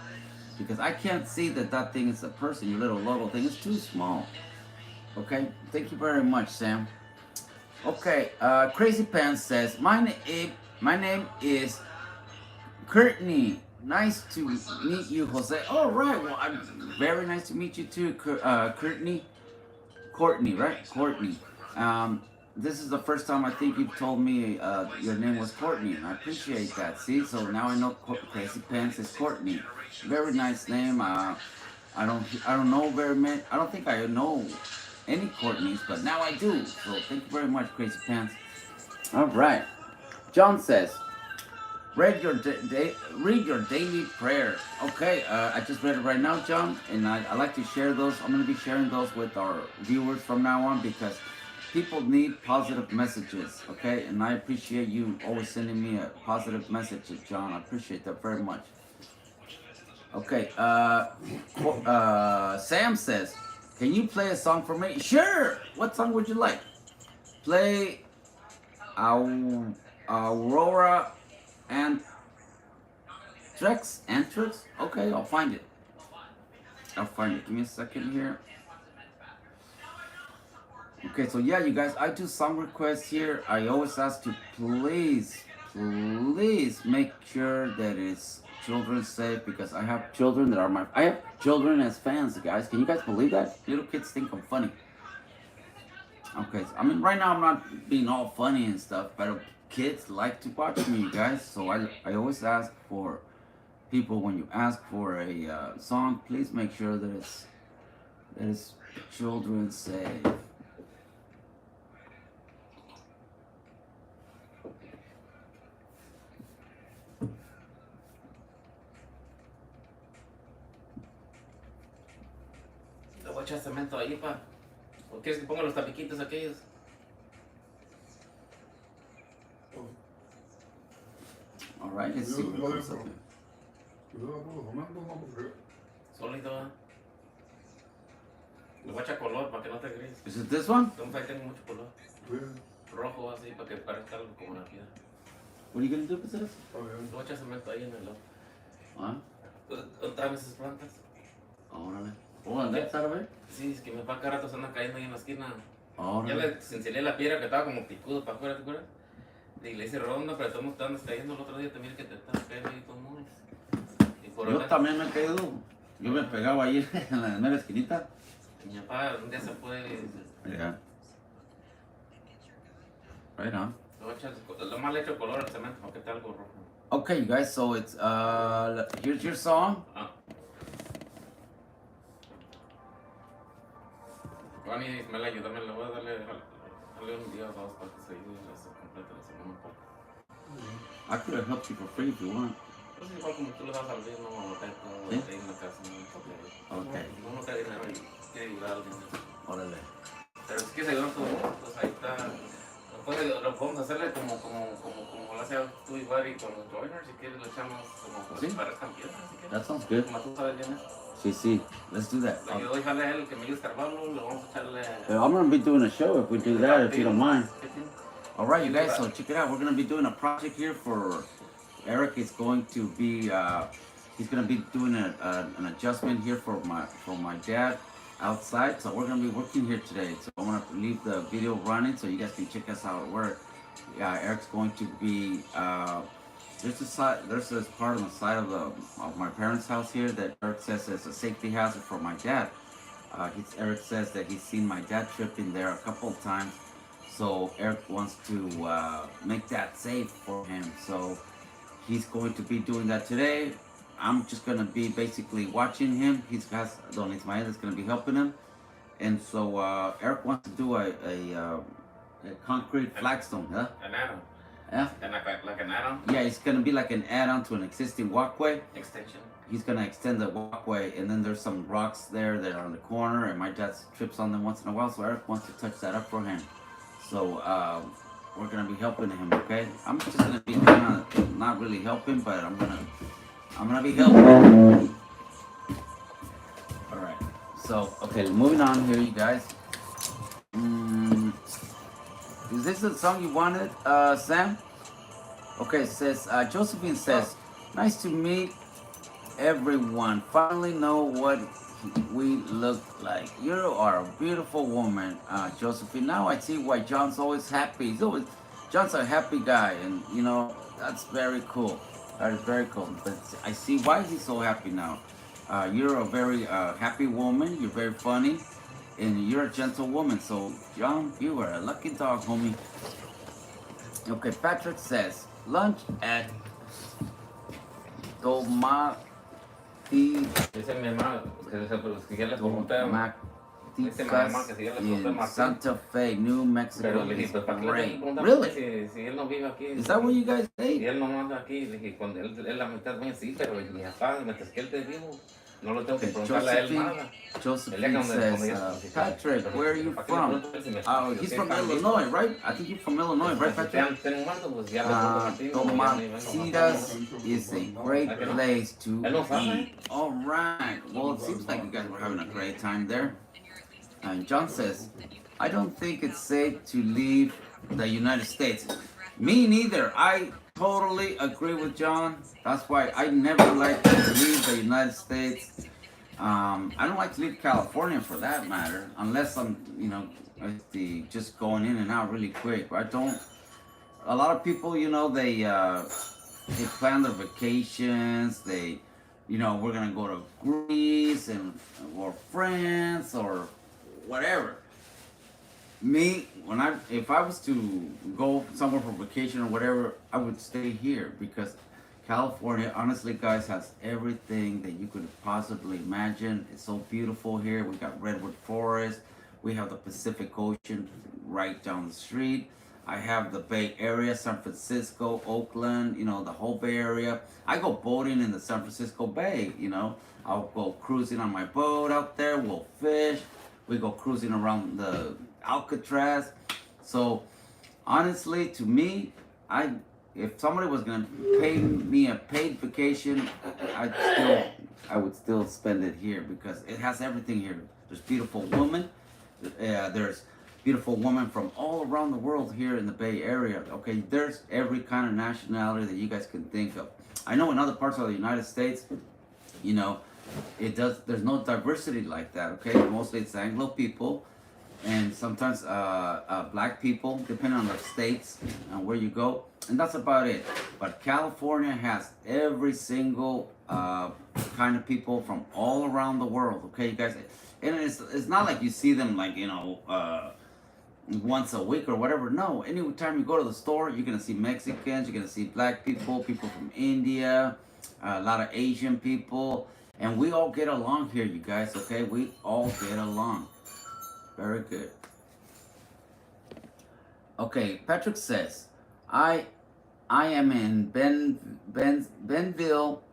Because I can't see that thing is a person, your little logo thing. It's too small. Okay? Thank you very much, Sam. Okay, Crazy Pants says, my name is Courtney. Nice to meet you, Jose. All right. Well, I'm very nice to meet you too, Courtney. Courtney, right? Courtney. Um, this is the first time I think you've told me your name was Courtney, and I appreciate that. See, so now I know Crazy Pants is Courtney. Very nice name. I don't know very many. I don't think I know any Courtneys, but now I do. So thank you very much, Crazy Pants. All right. John says, read your daily prayer. Okay, I just read it right now, John, and I like to share those. I'm going to be sharing those with our viewers from now on because people need positive messages, okay? And I appreciate you always sending me a positive message, John. I appreciate that very much. Okay, Sam says, can you play a song for me? Sure! What song would you like? Play Aurora and Anthrax? Okay, I'll find it. Give me a second here. Okay, so yeah, you guys, I do song requests here. I always ask to please make sure that it's children safe because I have children I have children as fans, guys. Can you guys believe that? Little kids think I'm funny. Okay, so, I mean, right now I'm not being all funny and stuff, but kids like to watch me, you guys. So I always ask for people, when you ask for a song, please make sure that it's children safe. Le voy a echar cemento ahí, pa. ¿O quieres que ponga los tapiquitos aquellos? All right, let's see what comes up here. Sólido, ¿eh? Le voy a echar color para que no te gris. Is it this one? Entonces ahí tengo mucho color. Rojo así para que parezca algo como una piedra. What are you gonna do with this? Le voy a echar cemento ahí en el lado. Huh? ¿Dónde están esas plantas? Órale. Oh, on that side of it? Sí, es que me va cada rato se andan cayendo ahí en la esquina. Ya Órale. le cincelé la piedra que estaba como picudo para afuera, ¿te acuerdas? Y le hice ronda, pero todos estaban cayendo el otro día también que te estaban cayendo ahí todos modos. Y por Yo acá, también me he caído. Yo me pegaba ahí en la mera esquinita. mi papá un día se puede. Yeah. Right on. Le voy a echar, lo más le echo color al cemento para que esté algo rojo. Okay, you guys, so it's here's your song. Juan y Ismael, ayúdame, le voy a darle un día o dos para que se complete la semana un poco. I could have helped you for free if you want. Pues igual como tú le das al mismo hoteco, ¿Sí? ahí en la casa, ¿no? Okay. Uno te da dinero y quiere ayudar a alguien. Órale. Pero si quieres ayudar todo, pues ahí está. Lo podemos hacerle como lo hacía tú y Barry con los joiners, si quieres lo echamos como ¿Sí? si parezcan piedras, si quieres. That sounds good. Como tú sabes bien eso. Sí. Let's do that. Le ayudo a dejarle a él que me ayude a escarbarlo, le vamos a echarle... I'm gonna be doing a show if we do that, if you don't mind. ¿Qué tiene? All right, you guys. So check it out. We're gonna be doing a project here for Eric. Is going to be he's gonna be doing an adjustment here for my dad outside. So we're gonna be working here today. So I'm gonna leave the video running so you guys can check us out at work. Yeah, Eric's going to be there's this part on the side of my parents' house here that Eric says is a safety hazard for my dad. Eric says that he's seen my dad tripping there a couple of times. So Eric wants to make that safe for him. So he's going to be doing that today. I'm just going to be basically watching him. He's got Don Ismael that's going to be helping him. And so Eric wants to do a concrete flagstone, huh? An add-on. Yeah? And like an add-on? Yeah, it's going to be like an add-on to an existing walkway. Extension. He's going to extend the walkway, and then there's some rocks there that are on the corner, and my dad trips on them once in a while, so Eric wants to touch that up for him. So we're going to be helping him, okay? I'm just going to be kind of not really helping, but I'm going to be helping. All right. So, okay, moving on here, you guys. Is this the song you wanted, Sam? Okay, it says, Josephine says, nice to meet everyone. Finally know what we look like. You are a beautiful woman, Josephine. Now I see why John's always happy. John's a happy guy, and you know, that's very cool. That is very cool. But I see why he's so happy now. You're a very happy woman. You're very funny, and you're a gentle woman. So, John, you are a lucky dog, homie. Okay, Patrick says lunch at Tomati. Dice mi hermano que ya les pregunté. Dice mi hermano que si ya les pregunté in Martín. Santa Fe, New Mexico. Pero le dije, Is pues para que le great. preguntan Really? si él no vive aquí. Is that where you guys Y ate? él no anda aquí. Le dije, cuando él la mitad bien, sí, pero mi papá, mientras que él te vivo, no lo tengo que Okay, preguntarle a él nada. Josephine says, Patrick, where are you from? Oh, he's from Illinois, right? I think you're from Illinois, right, Patrick? Tomacitas is a great place to eat. All right. Well, it seems like you guys were having a great time there. And John says, I don't think it's safe to leave the United States. Me neither. I totally agree with John. That's why I never like to leave the United States. I don't like to leave California for that matter, unless I'm, just going in and out really quick. I don't. A lot of people, they plan their vacations. We're gonna go to Greece or France or whatever. Me, if I was to go somewhere for vacation or whatever, I would stay here because California, honestly, guys, has everything that you could possibly imagine. It's so beautiful here. We got redwood forest. We have the Pacific Ocean right down the street. I have the Bay Area, San Francisco, Oakland, the whole Bay Area. I go boating in the San Francisco Bay, I'll go cruising on my boat out there. We'll fish. We go cruising around the Alcatraz. So, honestly, to me, if somebody was gonna pay me a paid vacation, I would still spend it here because it has everything here. There's beautiful women. There's beautiful women from all around the world here in the Bay Area. Okay, there's every kind of nationality that you guys can think of. I know in other parts of the United States, there's no diversity like that. Okay, mostly it's Anglo people and sometimes black people, depending on the states and where you go, and that's about it. But California has every single kind of people from all around the world. Okay, you guys, and it's not like you see them like once a week or whatever. No, anytime you go to the store, you're gonna see Mexicans, you're gonna see black people, people from India, a lot of Asian people, and we all get along here, you guys. Okay, we all get along. Very good. Okay, Patrick says, I am in Benville,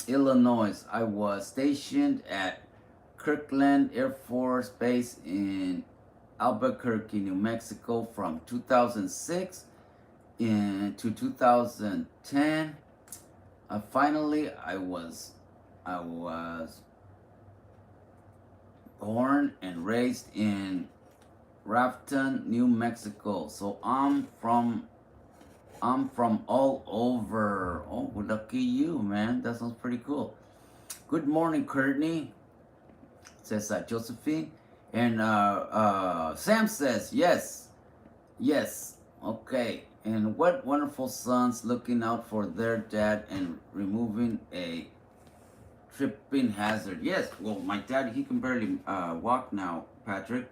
Illinois. I was stationed at Kirkland Air Force Base in Albuquerque, New Mexico from 2006 to 2010. Finally, I was born and raised in Rafton, New Mexico. So I'm from all over. Oh, lucky you, man. That sounds pretty cool. Good morning, Courtney, says Josephine. And Sam says, yes. Okay. And what wonderful sons looking out for their dad and removing a tripping hazard. Yes, well, my dad, he can barely walk now, Patrick.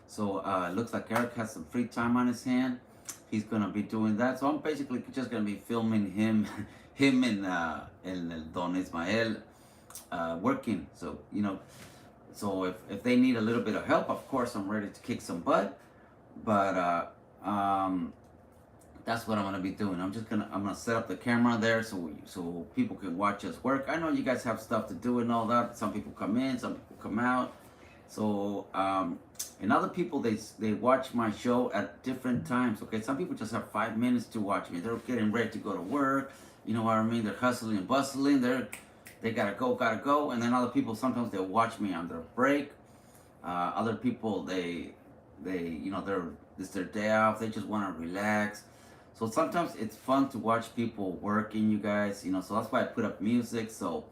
So it looks like Eric has some free time on his hand. He's gonna be doing that. So I'm basically just gonna be filming him and Don Ismael working. So so if they need a little bit of help, of course I'm ready to kick some butt. But that's what I'm gonna be doing. I'm gonna set up the camera there so people can watch us work. I know you guys have stuff to do and all that. Some people come in, some people come out. So and other people they watch my show at different times. Okay, some people just have 5 minutes to watch me. They're getting ready to go to work. You know what I mean? They're hustling and bustling. They gotta go. And then other people sometimes they'll watch me on their break. Other people it's their day off. They just want to relax. So sometimes it's fun to watch people working, you guys. So that's why I put up music so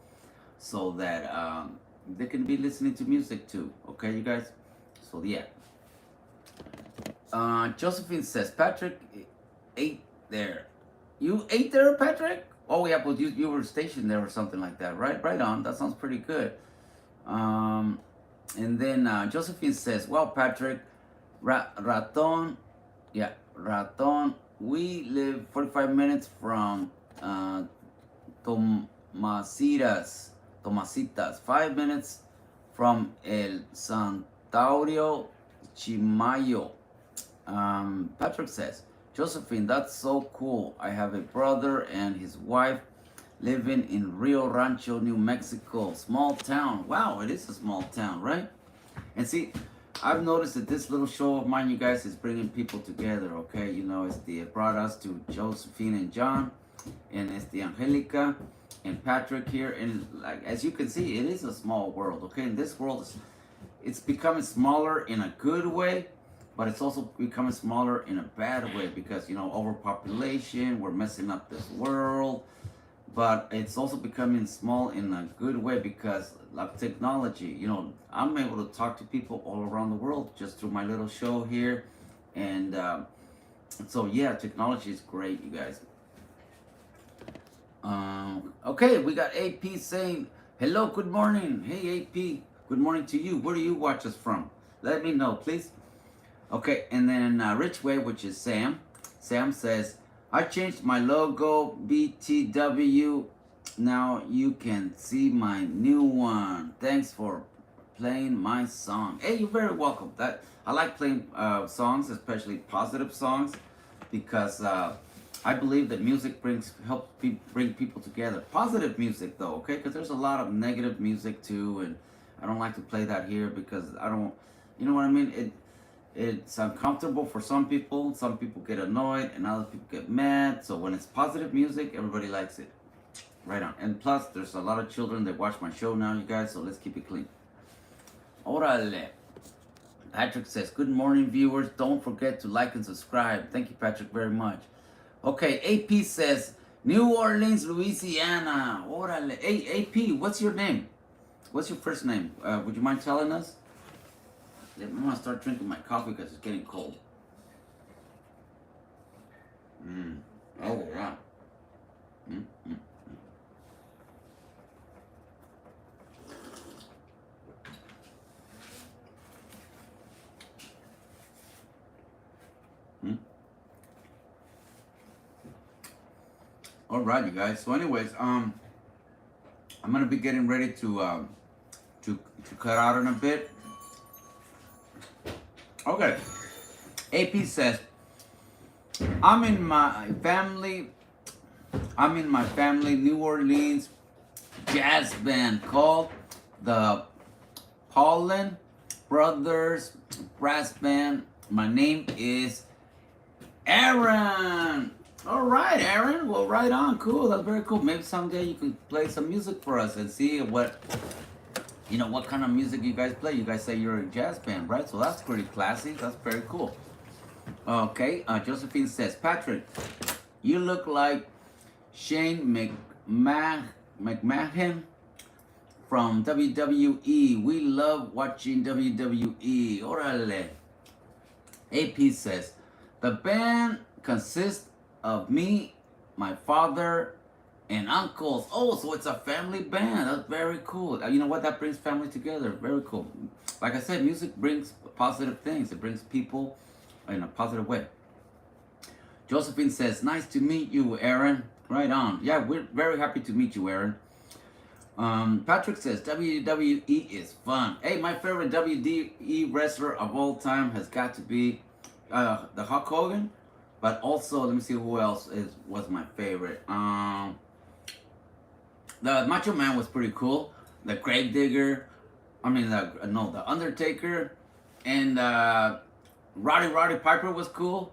that they can be listening to music too. Okay, you guys. So yeah. Josephine says Patrick ate there. You ate there, Patrick? Oh, yeah, but you were stationed there or something like that, right? Right on. That sounds pretty good. Um, and then Josephine says, "Well, Patrick, Raton, yeah, Raton. We live 45 minutes from Tomasitas, Tomasitas. 5 minutes from El Santaurio Chimayo." Patrick says, "Josephine, that's so cool. I have a brother and his wife living in Rio Rancho, New Mexico. Small town. Wow, it is a small town, right?" And see, I've noticed that this little show of mine, you guys, is bringing people together, okay? You know, it brought us to Josephine and John, and it's the Angelica and Patrick here. And like, as you can see, it is a small world, okay? And this world it's becoming smaller in a good way, but it's also becoming smaller in a bad way because, you know, overpopulation, we're messing up this world. But it's also becoming small in a good way because of technology. You know, I'm able to talk to people all around the world just through my little show here. And so, yeah, technology is great, you guys. Okay, we got AP saying, "Hello, good morning." Hey, AP, good morning to you. Where do you watch us from? Let me know, please. Okay, and then Rich Way, which is Sam. Sam says, "I changed my logo, BTW. Now you can see my new one. Thanks for playing my song." Hey, you're very welcome. I like playing songs, especially positive songs, because I believe that music helps bring people together. Positive music, though, okay? Because there's a lot of negative music too, and I don't like to play that here because I don't. You know what I mean? It's uncomfortable for some people. Some people get annoyed and other people get mad. So when it's positive music, everybody likes it. Right on. And plus, there's a lot of children that watch my show now, you guys, so let's keep it clean. Orale. Patrick says, "Good morning, viewers. Don't forget to like and subscribe." Thank you, Patrick, very much. Okay, AP says, "New Orleans, Louisiana." Orale. Hey, AP, what's your name? What's your first name? Would you mind telling us? I'm gonna start drinking my coffee because it's getting cold. Oh, yeah. All right, you guys. So, anyways, I'm gonna be getting ready to cut out in a bit. Okay. AP says, I'm in my family New Orleans jazz band called the Paulin Brothers Brass Band. My name is Aaron." All right, Aaron. Well, right on. Cool. That's very cool. Maybe someday you can play some music for us and see what kind of music you guys play. You guys say you're a jazz band, right? So that's pretty classy. That's very cool. Okay, Josephine says, "Patrick, you look like Shane McMahon from WWE. We love watching WWE. Orale." AP says, "The band consists of me, my father, and uncles." Oh, so it's a family band. That's very cool. You know what? That brings family together. Very cool. Like I said, music brings positive things. It brings people in a positive way. Josephine says, "Nice to meet you, Aaron." Right on. Yeah, we're very happy to meet you, Aaron. Patrick says, "WWE is fun." Hey, my favorite WWE wrestler of all time has got to be the Hulk Hogan. But also, let me see who else was my favorite. The Macho Man was pretty cool. The Grave Digger. The Undertaker. And Roddy Piper was cool.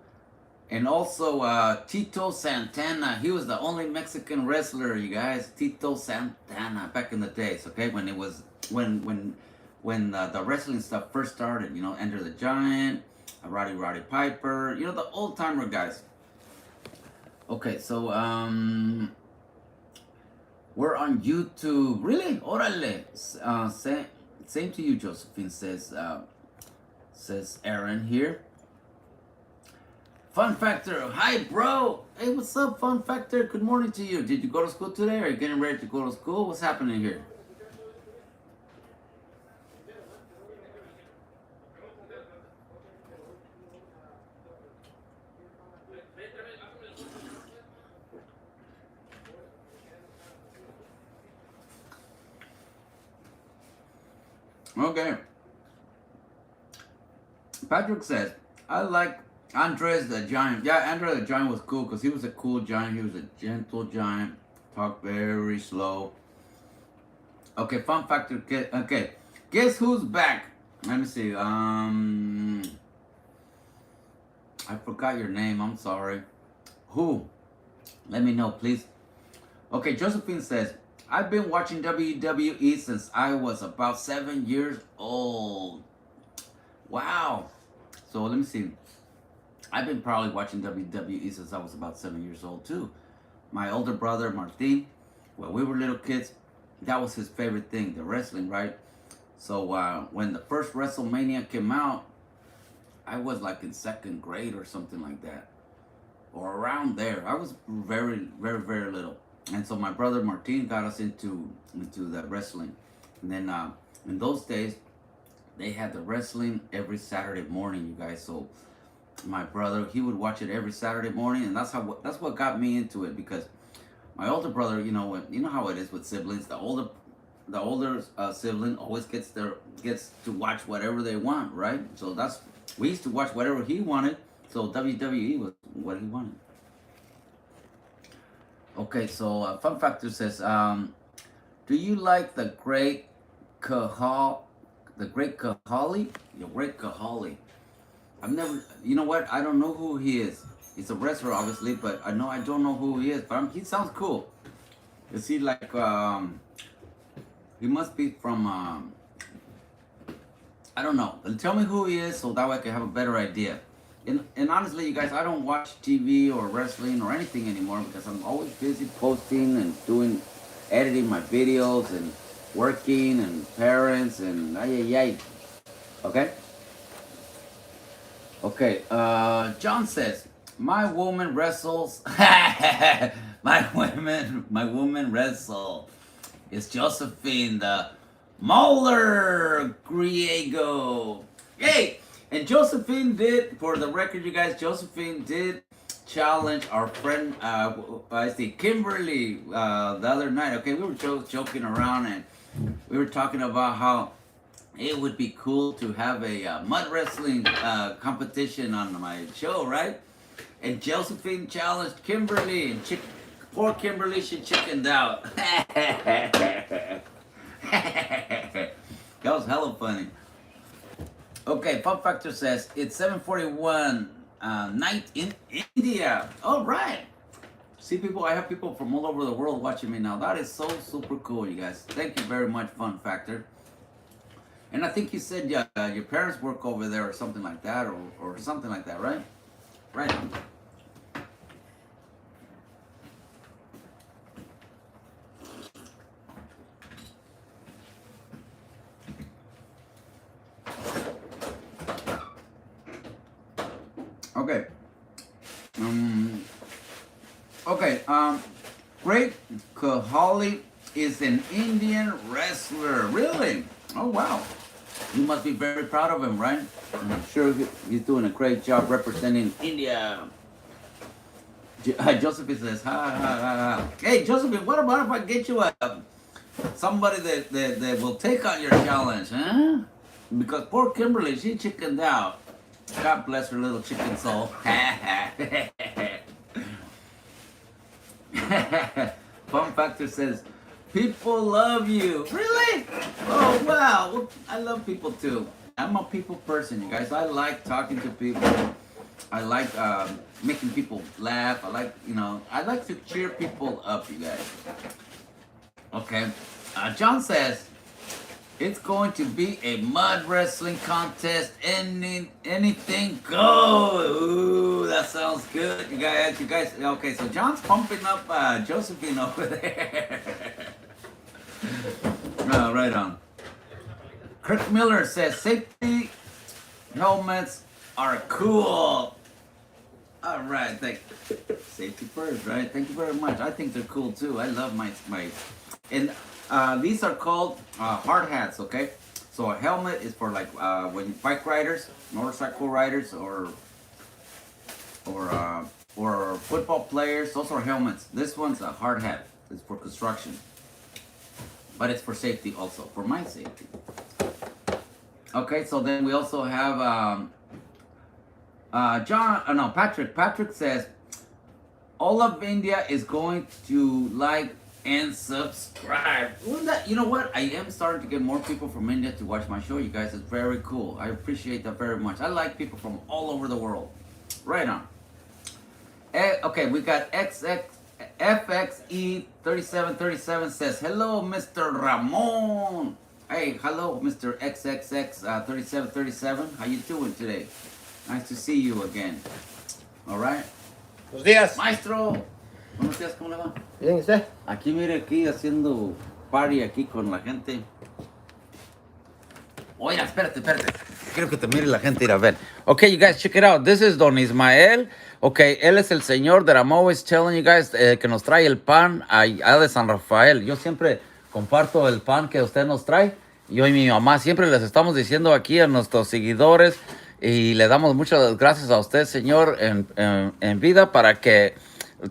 And also Tito Santana. He was the only Mexican wrestler, you guys. Tito Santana back in the days, okay? When it was when the wrestling stuff first started, you know, Enter the Giant, Roddy Piper, you know, the old timer guys. Okay, so we're on YouTube. Really? Orale. Same to you, Josephine, says Aaron here. Fun Factor, hi bro. Hey, what's up, Fun Factor? Good morning to you. Did you go to school today? Are you getting ready to go to school? What's happening here? Okay. Patrick says, I like Andres the Giant. Yeah, Andres the Giant was cool because he was a cool giant. He was a gentle giant. Talked very slow. Okay, Fun Factor. Okay. Guess who's back? Let me see. I forgot your name. I'm sorry. Who? Let me know, please. Okay, Josephine says, I've been watching WWE since I was about 7 years old. Wow. So let me see. I've been probably watching WWE since I was about 7 years old too. My older brother, Martin, when we were little kids, that was his favorite thing, the wrestling, right? So when the first WrestleMania came out, I was like in second grade or something like that. Or around there. I was very, very, very little. And so my brother Martin got us into that wrestling. And then in those days, they had the wrestling every Saturday morning, you guys. So my brother, he would watch it every Saturday morning, and that's what got me into it, because my older brother, you know how it is with siblings. The older sibling always gets to watch whatever they want, right? So we used to watch whatever he wanted. So WWE was what he wanted. Okay, so Fun Factor says, do you like the Great Kahali? The Great Kahali? The Great Kahali. I've never, you know what? I don't know who he is. He's a wrestler, obviously, but I don't know who he is. But he sounds cool. Is he like, he must be from, I don't know. Tell me who he is so that way I can have a better idea. And honestly, you guys, I don't watch TV or wrestling or anything anymore because I'm always busy posting and editing my videos and working and parents and ay. Okay? Okay, John says, my woman wrestles. my woman wrestle. It's Josephine the Molar Griego. Hey, and Josephine did, for the record, you guys, Josephine did challenge our friend, Kimberly, the other night. Okay, we were joking around and we were talking about how it would be cool to have a mud wrestling competition on my show, right? And Josephine challenged Kimberly, and poor Kimberly, she chickened out. That was hella funny. Okay, Fun Factor says it's 7:41 night in India. All right. See, people, I have people from all over the world watching me now. That is so super cool, you guys. Thank you very much, Fun Factor. And I think you said your parents work over there or something like that, or something like that, right? Right. Okay. Okay. Great Kahali is an Indian wrestler. Really? Oh wow. You must be very proud of him, right? I'm sure he's doing a great job representing India. Josephine says, ha ha ha ha. Hey, Josephine, what about if I get you somebody that will take on your challenge, huh? Because poor Kimberly, she chickened out. God bless her little chicken soul. Fun Factor says, people love you. Really? Oh, wow. Well, I love people too. I'm a people person, you guys. I like talking to people. I like making people laugh. I like to cheer people up, you guys. Okay. John says, it's going to be a mud wrestling contest. Anything goes. Ooh, that sounds good, you guys. Okay, so John's pumping up Josephine over there. Right on. Kirk Miller says safety helmets are cool. All right, safety first, right? Thank you very much. I think they're cool too. I love my and these are called hard hats. Okay, so a helmet is for like when bike riders, motorcycle riders, or football players. Those are helmets. This one's a hard hat. It's for construction, but it's for safety also, for my safety. Okay, so then we also have Patrick. Patrick says, all of India is going to like and subscribe. You know what? I am starting to get more people from India to watch my show, you guys. It's very cool. I appreciate that very much. I like people from all over the world. Right on. Okay, we got FXE3737 says, hello, Mr. Ramon. Hey, hello, Mr. XXX3737. How you doing today? Nice to see you again. All right. Buenos días. Maestro. Buenos días, ¿cómo le va? Bien, ¿usted? Aquí, mire, aquí haciendo party aquí con la gente. Oiga, espérate. Quiero que te mire la gente ir a ver. Okay, you guys, check it out. This is Don Ismael. Okay, él es el señor that I'm always telling you guys que nos trae el pan allá de San Rafael. Yo siempre comparto el pan que usted nos trae. Yo y mi mamá siempre les estamos diciendo aquí a nuestros seguidores y le damos muchas gracias a usted, señor, en vida para que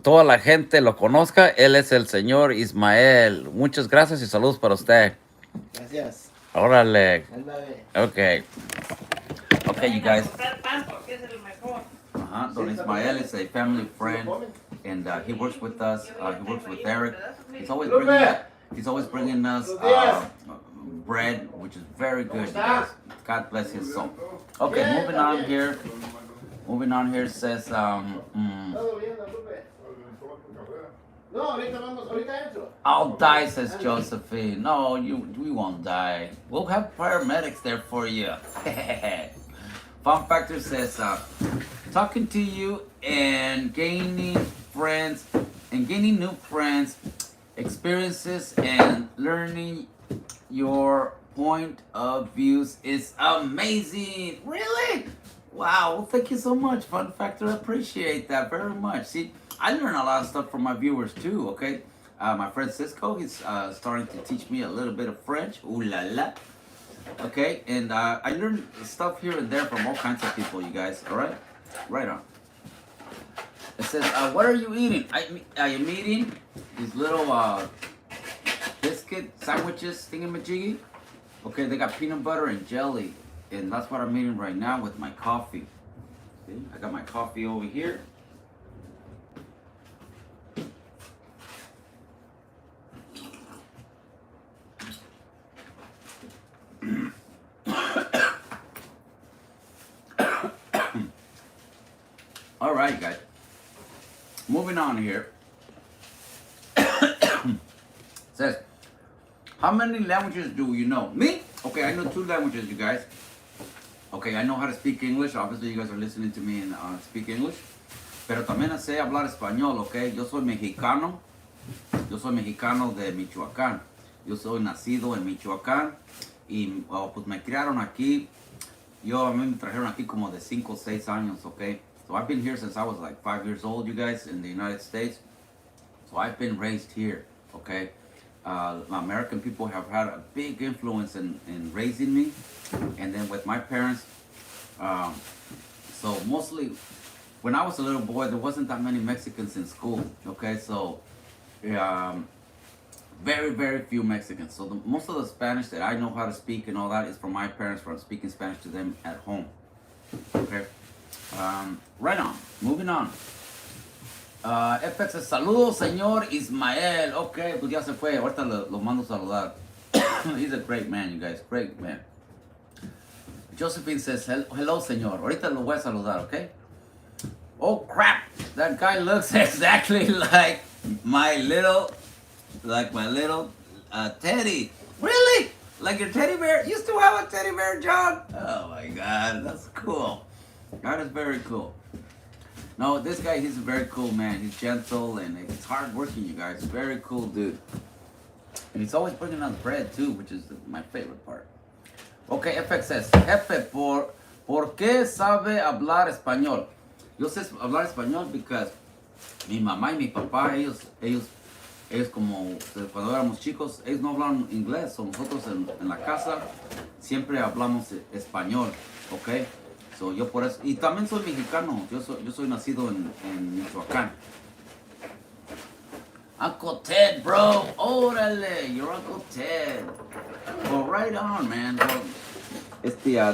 toda la gente lo conozca. Él es el señor Ismael. Muchas gracias y saludos para usted. Gracias. Órale. Ándale. Okay, you guys. Don Sí, Ismael is a family friend, and he works with us. He works with Eric. He's always bringing us bread, which is very good. You guys. God bless his soul. Okay, moving on here. Says I'll die, says Josephine. No, we won't die. We'll have paramedics there for you. Fun Factor says, talking to you and gaining new friends, experiences, and learning your point of views is amazing. Really? Wow, well, thank you so much, Fun Factor. I appreciate that very much. See, I learn a lot of stuff from my viewers too, okay? My friend Cisco, he's starting to teach me a little bit of French. Ooh la la. Okay, and I learned stuff here and there from all kinds of people, you guys, all right? Right on. It says, what are you eating? I am eating these little biscuit sandwiches, thingamajiggy. Okay, they got peanut butter and jelly, and that's what I'm eating right now with my coffee. See? I got my coffee over here. All right, guys. Moving on here. Says, how many languages do you know? Me? Okay, I know 2 languages, you guys. Okay, I know how to speak English. Obviously, you guys are listening to me and speak English. Pero también sé hablar español, okay? Yo soy mexicano. Yo soy mexicano de Michoacán. Yo soy nacido en Michoacán. Y pues me criaron aquí. A mí me trajeron aquí como de 5 o 6 años, okay? So I've been here since I was like 5 years old, you guys, in the United States. So I've been raised here, okay? American people have had a big influence in raising me. And then with my parents, so mostly when I was a little boy, there wasn't that many Mexicans in school, okay? So very, very few Mexicans. So most of the Spanish that I know how to speak and all that is from my parents, from speaking Spanish to them at home. Okay. Right on. Moving on. FX, saludos, señor Ismael. Okay, pues ya se fue. Ahorita lo mando saludar. He's a great man, you guys. Great man. Josephine says, hello, señor. Ahorita lo voy a saludar, okay? Oh, crap. That guy looks exactly like my little teddy. Really? Like your teddy bear? You still have a teddy bear, John? Oh my God, that's cool. That is very cool. No, this guy, he's a very cool man. He's gentle and he's hard working, you guys. Very cool dude. And he's always bringing us bread too, which is my favorite part. Okay, FX says, Jefe, ¿por qué sabe hablar español? yo sé hablar español because mi mamá y mi papá, ellos como cuando éramos chicos, ellos no hablan inglés. So nosotros en la casa siempre hablamos español, ¿ok? So yo por eso, y también soy mexicano, yo soy nacido en Michoacán. Uncle Ted, bro, órale, your Uncle Ted. Well, right on, man. Well,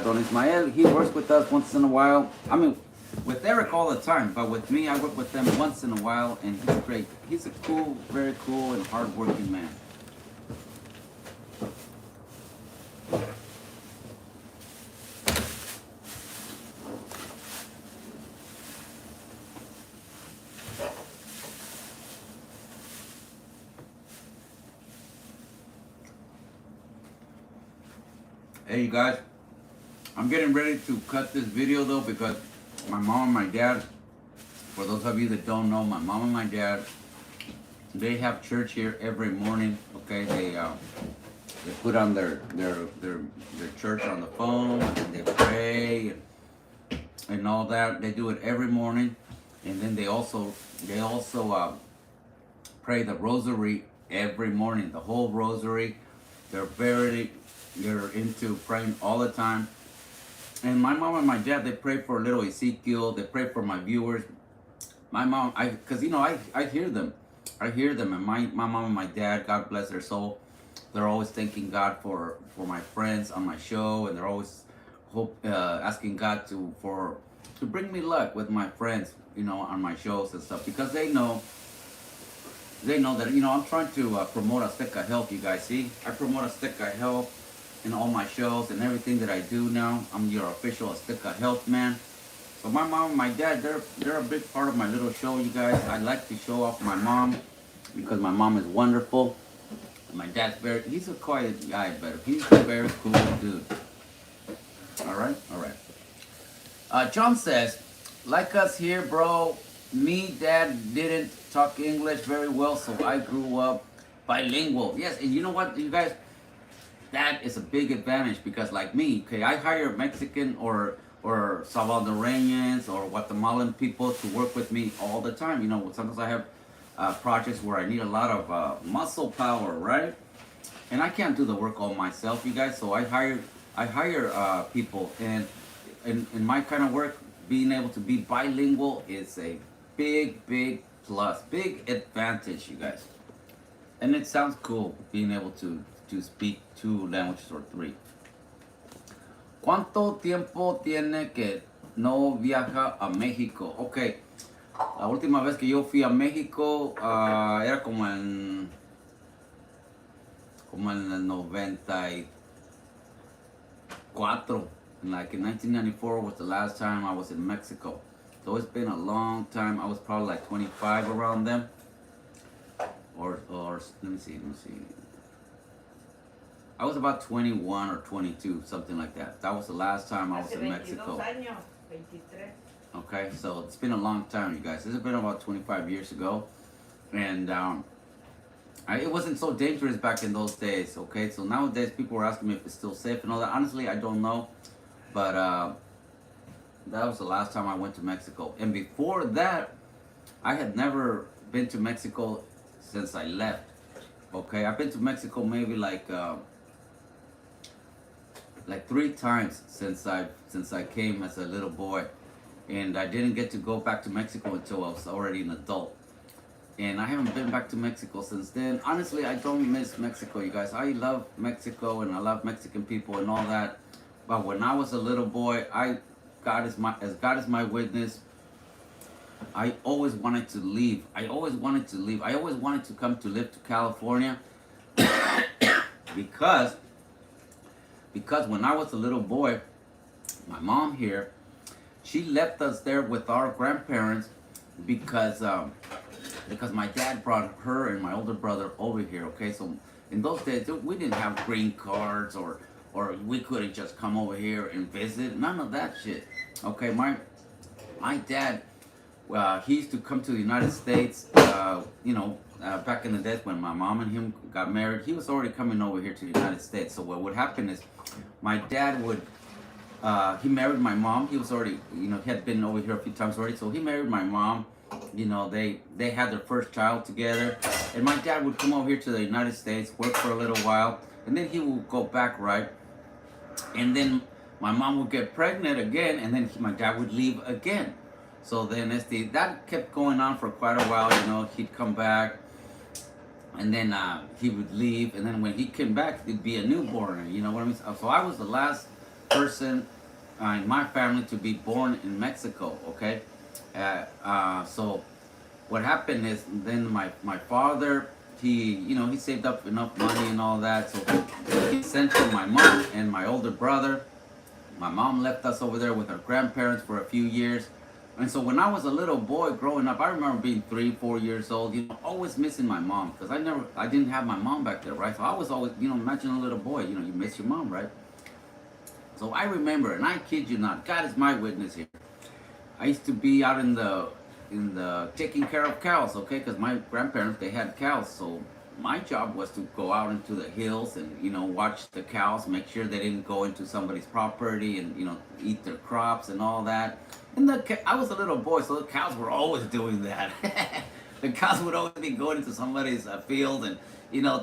Don Ismael, he works with us once in a while. I mean, with Eric all the time, but with me, I work with them once in a while, and he's great. He's a cool, very cool and hardworking man. Hey, you guys, I'm getting ready to cut this video though because my mom and my dad, for those of you that don't know, my mom and my dad, they have church here every morning. Okay, they put on their church on the phone and they pray and all that. They do it every morning, and then they also pray the rosary every morning, the whole rosary. They're into praying all the time. And my mom and my dad, they pray for little Ezekiel. They pray for my viewers. My mom, because you know, I hear them. I hear them, and my mom and my dad, God bless their soul, they're always thanking God for my friends on my show, and they're always asking God to bring me luck with my friends, you know, on my shows and stuff, because they know that, you know, I'm trying to promote Azteca Health. You guys see, I promote Azteca Health in all my shows and everything that I do now. I'm your official Azteca Health man. So my mom and my dad, they're a big part of my little show, you guys. I like to show off my mom because my mom is wonderful. My dad's he's a quiet guy, but he's a very cool dude. All right. John says, like us here, bro, me, dad didn't talk English very well, so I grew up bilingual. Yes, and you know what, you guys, that is a big advantage because like me, okay, I hire Mexican or Salvadoranians or Guatemalan people to work with me all the time. You know, sometimes I have projects where I need a lot of muscle power, right? And I can't do the work all myself, you guys. So I hire people, and in my kind of work, being able to be bilingual is a big plus, big advantage, you guys. And it sounds cool being able to speak 2 languages or 3. ¿Cuánto tiempo tiene que no viaja a México? Ok, la última vez que yo fui a México era como en el 94. Like in 1994 was the last time I was in Mexico. So it's been a long time. I was probably like 25 around then. Or let me see. I was about 21 or 22, something like that. That was the last time I was in Mexico. Okay, so it's been a long time, you guys. This has been about 25 years ago. And it wasn't so dangerous back in those days, okay? So nowadays, people are asking me if it's still safe and all that. Honestly, I don't know. But that was the last time I went to Mexico. And before that, I had never been to Mexico since I left. Okay, I've been to Mexico maybe like 3 times since I came as a little boy, and I didn't get to go back to Mexico until I was already an adult. And I haven't been back to Mexico since then. Honestly, I don't miss Mexico, you guys. I love Mexico and I love Mexican people and all that. But when I was a little boy, God is my witness, I always wanted to leave. I always wanted to come to live to California because when I was a little boy, my mom here, she left us there with our grandparents because my dad brought her and my older brother over here. Okay, so in those days we didn't have green cards or we couldn't just come over here and visit. None of that shit. Okay, my dad, he used to come to the United States. Back in the days when my mom and him got married, he was already coming over here to the United States. So what would happen is my dad would he married my mom. He was already, he had been over here a few times already. So he married my mom. They had their first child together. And my dad would come over here to the United States, work for a little while, and then he would go back, right? And then my mom would get pregnant again, and then my dad would leave again. So then that kept going on for quite a while. He'd come back, and then he would leave, and then when he came back, there'd be a newborn. You know what I mean? So I was the last person in my family to be born in Mexico. Okay, so what happened is then my father, he saved up enough money and all that, so he sent for my mom and my older brother. My mom left us over there with her grandparents for a few years. And so when I was a little boy growing up, I remember being 3-4 years old, always missing my mom, because I didn't have my mom back there, right? So I was always, imagine a little boy, you miss your mom, right? So I remember, and I kid you not, God is my witness here. I used to be out in the taking care of cows, okay? Because my grandparents, they had cows, so my job was to go out into the hills and watch the cows, make sure they didn't go into somebody's property and eat their crops and all that. And I was a little boy, so the cows were always doing that. The cows would always be going into somebody's field and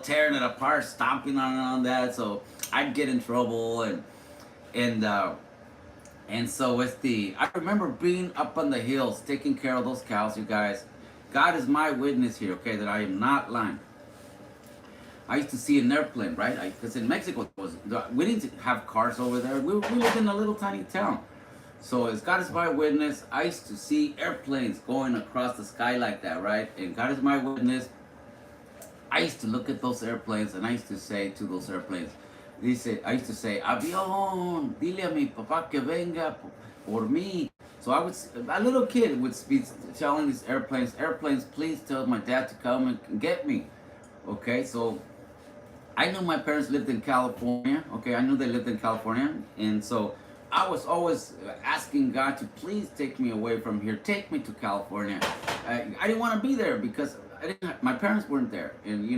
tearing it apart, stomping on that. So I'd get in trouble and so I remember being up on the hills taking care of those cows, you guys. God is my witness here, okay, that I am not lying. I used to see an airplane, right? Because in Mexico, we didn't have cars over there. We lived in a little tiny town. So as God is my witness, I used to see airplanes going across the sky like that, right? And God is my witness, I used to look at those airplanes and I used to say to those airplanes, I used to say, avión, dile a mi papá que venga por mí. So a little kid would be telling these airplanes, please tell my dad to come and get me. Okay, so I knew my parents lived in California. Okay, I knew they lived in California. And so I was always asking God to please take me away from here. Take me to California. I didn't want to be there because my parents weren't there. And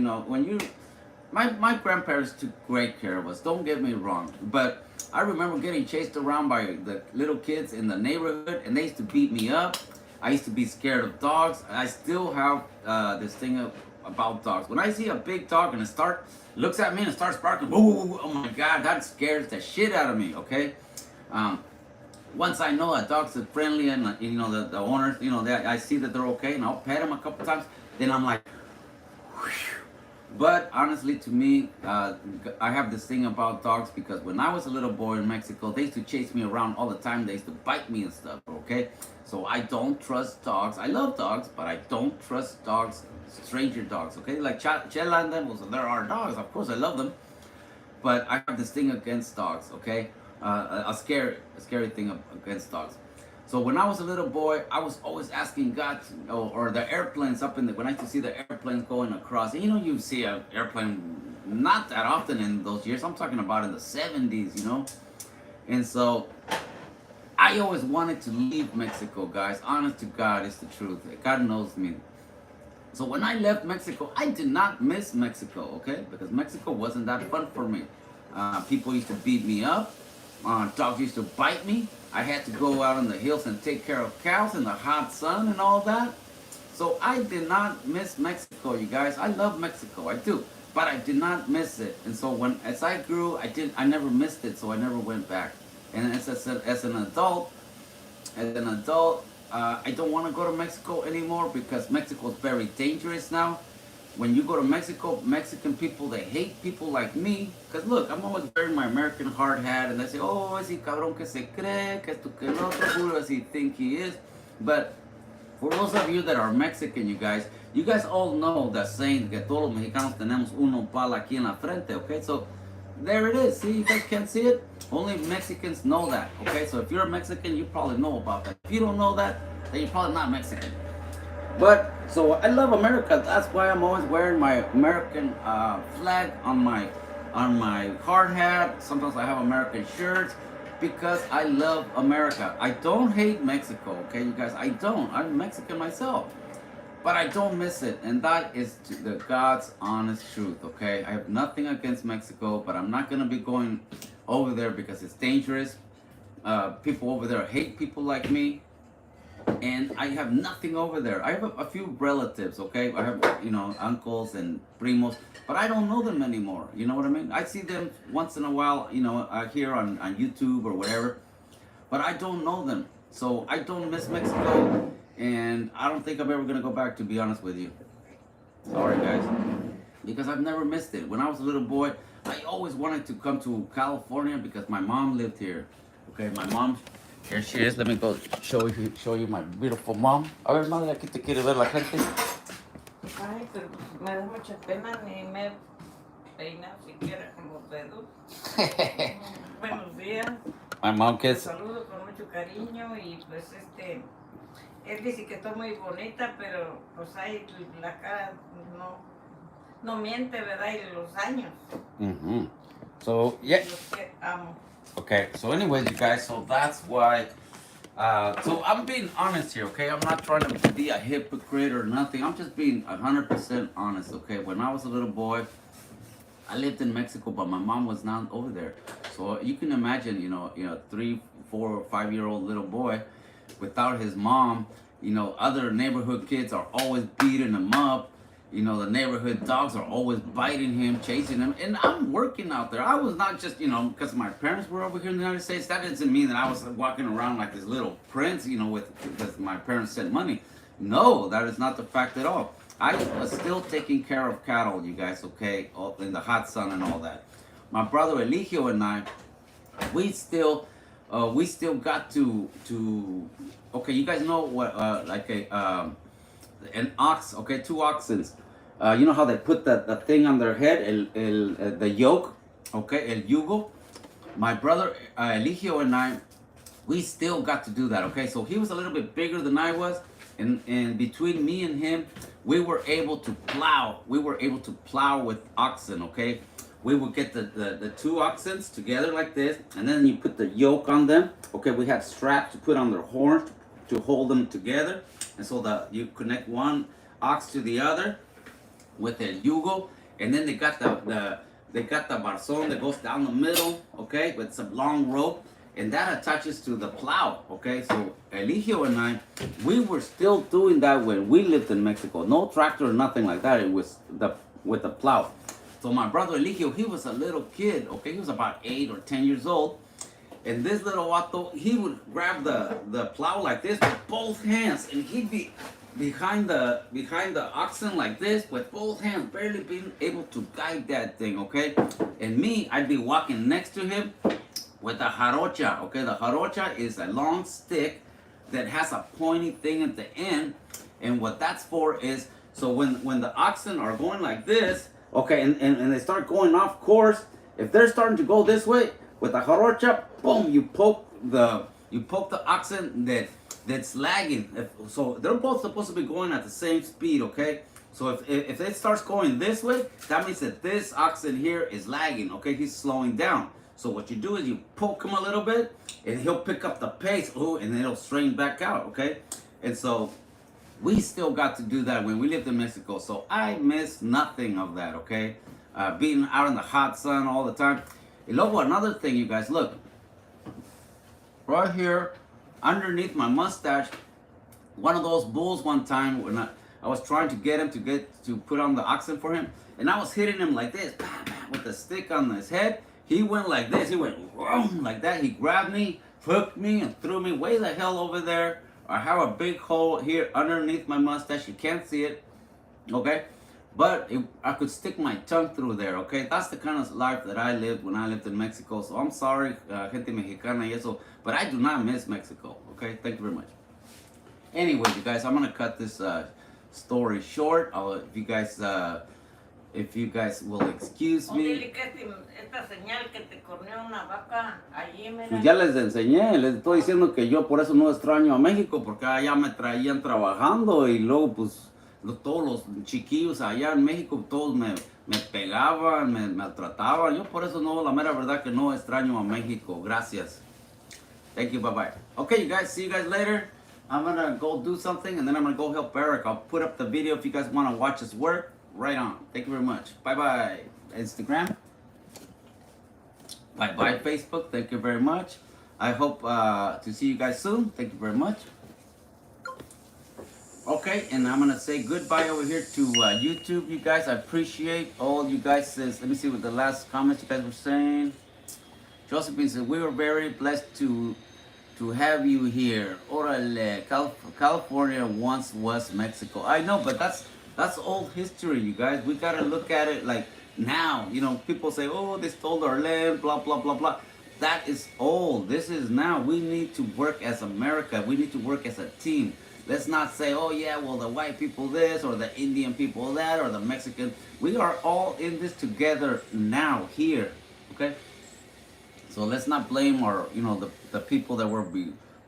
my grandparents took great care of us. Don't get me wrong. But I remember getting chased around by the little kids in the neighborhood, and they used to beat me up. I used to be scared of dogs. I still have this thing about dogs. When I see a big dog and it looks at me and starts barking, oh my God, that scares the shit out of me, okay? Once I know a dog's friendly and the owners, I see that they're okay, and I'll pet them a couple times, then I'm like, whew. But honestly, to me, I have this thing about dogs because when I was a little boy in Mexico, they used to chase me around all the time. They used to bite me and stuff, okay? So I don't trust dogs. I love dogs, but I don't trust dogs, stranger dogs, okay? Like Chela and them, there are dogs. Of course, I love them. But I have this thing against dogs, okay? A scary thing against dogs. So when I was a little boy, I was always asking God, or the airplanes when I used to see the airplanes going across. And you see an airplane not that often in those years. I'm talking about in the 70s, And so I always wanted to leave Mexico, guys. Honest to God, it's the truth. God knows me. So when I left Mexico, I did not miss Mexico, okay? Because Mexico wasn't that fun for me. People used to beat me up. Dogs used to bite me. I had to go out in the hills and take care of cows in the hot sun and all that. So I did not miss Mexico, you guys. I love Mexico, I do. But I did not miss it. And so as I grew, I never missed it, so I never went back. And as an adult, I don't want to go to Mexico anymore because Mexico is very dangerous now. When you go to Mexico, Mexican people, they hate people like me. Because look, I'm always wearing my American hard hat and they say, oh, ese cabrón que se cree, que esto que lo otro, who does he think he is? But for those of you that are Mexican, you guys all know that saying que todos los mexicanos tenemos uno pala aquí en la frente, okay? So there it is. See, you guys can't see it? Only Mexicans know that, okay? So if you're a Mexican, you probably know about that. If you don't know that, then you're probably not Mexican. But, so I love America. That's why I'm always wearing my American flag on my hard hat. Sometimes I have American shirts because I love America. I don't hate Mexico, okay, you guys? I don't. I'm Mexican myself. But I don't miss it. And that is the God's honest truth, okay? I have nothing against Mexico, but I'm not going to be going over there because it's dangerous. people over there hate people like me, and I have nothing over there. I have a few relatives, okay? I have, uncles and primos, but I don't know them anymore. You know what I mean? I see them once in a while, here on YouTube or whatever, but I don't know them. So I don't miss Mexico, and I don't think I'm ever gonna go back, to be honest with you. Sorry, guys. Because I've never missed it. When I was a little boy, I always wanted to come to California because my mom lived here. Okay, my mom, here she is. Let me go show you my beautiful mom. A ver, madre, aquí te quiere ver la gente. Ay, pero pues, me da mucha pena, ni me he peinado siquiera con los dedos. Buenos días. My mom Te kiss. saludo con mucho cariño y pues él dice que estoy muy bonita, pero pues ahí la cara no miente, ¿verdad? Y los años. Mm-hmm. So, yeah. Los que amo. Okay, so anyways, you guys, so that's why, so I'm being honest here, okay? I'm not trying to be a hypocrite or nothing. I'm just being 100% honest, okay? When I was a little boy, I lived in Mexico, but my mom was not over there. So you can imagine, 3, 4, 5-year-old little boy without his mom, other neighborhood kids are always beating him up. The neighborhood dogs are always biting him, chasing him. And I'm working out there. I was not just, because my parents were over here in the United States. That doesn't mean that I was walking around like this little prince, because my parents sent money. No, that is not the fact at all. I was still taking care of cattle, you guys, okay, in the hot sun and all that. My brother Eligio and I, we still got to okay, you guys know what an ox, okay, 2 oxens. You know how they put the thing on their head, the yoke, okay, el yugo. My brother Eligio and I, we still got to do that, okay. So he was a little bit bigger than I was, and between me and him, we were able to plow. We were able to plow with oxen, okay. We would get the 2 oxens together like this, and then you put the yoke on them, okay. We had straps to put on their horns to hold them together, and so that you connect one ox to the other with el yugo, and then they got the barzon that goes down the middle, okay, with some long rope, and that attaches to the plow, okay. So Eligio and I, we were still doing that when we lived in Mexico. No tractor or nothing like that. It was with the plow. So my brother Eligio, he was a little kid, okay. He was about 8 or 10 years old. And this little vato, he would grab the plow like this with both hands, and he'd be behind the oxen like this with both hands, barely being able to guide that thing, okay? And me, I'd be walking next to him with a jarocha, okay? The jarocha is a long stick that has a pointy thing at the end, and what that's for is, so when the oxen are going like this, okay, and they start going off course, if they're starting to go this way, with a jarocha, boom, you poke the oxen that's lagging. So they're both supposed to be going at the same speed, okay? So if it starts going this way, that means that this oxen here is lagging, okay? He's slowing down. So what you do is you poke him a little bit, and he'll pick up the pace, and then it'll straighten back out, okay? And so we still got to do that when we lived in Mexico. So I miss nothing of that, okay? Being out in the hot sun all the time. And luego, another thing, you guys, look. Right here, underneath my mustache, one of those bulls one time, when I was trying to get him to put on the oxen for him, and I was hitting him like this, bam, bam, with the stick on his head. He went like this, he went vroom, like that. He grabbed me, hooked me, and threw me way the hell over there. I have a big hole here underneath my mustache. You can't see it, okay? But I could stick my tongue through there, okay? That's the kind of life that I lived when I lived in Mexico. So I'm sorry, gente mexicana y eso, but I do not miss Mexico, okay? Thank you very much. Anyways, you guys, I'm gonna cut this story short. If you guys will excuse me. Dile que esta señal que te corneó una vaca allí, mira. Pues ya les enseñé, les estoy diciendo que yo por eso no extraño a México, porque allá me traían trabajando y luego pues todos los chiquillos allá en México, todos me pegaban, me maltrataban. Yo por eso no, la mera verdad que no extraño a México. Gracias. Thank you, bye-bye. Okay, you guys, see you guys later. I'm gonna go do something and then I'm gonna go help Eric. I'll put up the video if you guys wanna watch his work. Right on. Thank you very much. Bye-bye, Instagram. Bye-bye, Facebook. Thank you very much. I hope to see you guys soon. Thank you very much. Okay, and I'm gonna say goodbye over here to YouTube, you guys. I appreciate all you guys. Let me see what the last comments you guys were saying. Josephine said, we were very blessed to have you here. Orale, California once was Mexico. I know, but that's old history, you guys. We gotta look at it like now. You know, people say, oh, they stole our land, blah, blah, blah, blah. That is old. This is now. We need to work as America. We need to work as a team. Let's not say, oh yeah, well the white people this, or the Indian people that, or the Mexican. We are all in this together now, here, okay? So let's not blame our, you know, the people that were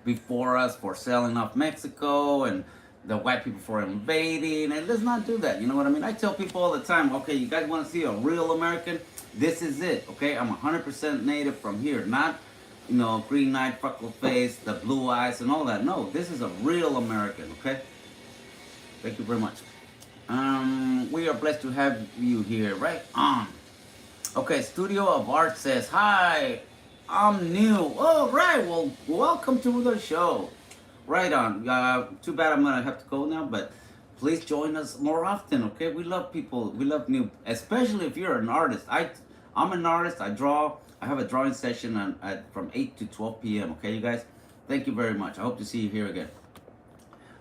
before us for selling off Mexico, and the white people for invading, and let's not do that. You know what I mean? I tell people all the time, okay, you guys want to see a real American? This is it, okay? I'm 100% native from here, not, you know, green-eyed, freckle face, the blue eyes, and all that. No, this is a real American, okay? Thank you very much. We are blessed to have you here, right on. Okay, Studio of Art says, hi, I'm new. Oh, right, well, welcome to the show. Right on. Too bad I'm gonna have to go now, but please join us more often, okay? We love people, we love new, especially if you're an artist. I'm an artist, I draw. I have a drawing session from 8 to 12 p.m., okay, you guys? Thank you very much. I hope to see you here again.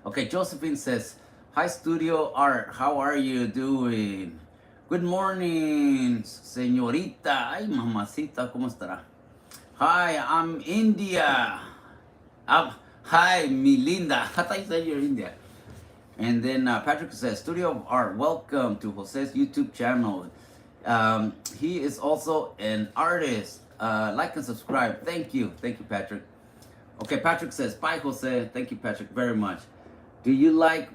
Okay, Josephine says, hi, Studio Art. How are you doing? Good morning, señorita. Ay, mamacita, ¿cómo estará? Hi, I'm India. Hi, mi linda. I thought you said you're India. And then Patrick says, Studio of Art, welcome to Jose's YouTube channel. He is also an artist. Like and subscribe. Thank you, Patrick. Okay, Patrick says, bye, Jose. Thank you, Patrick, very much. Do you like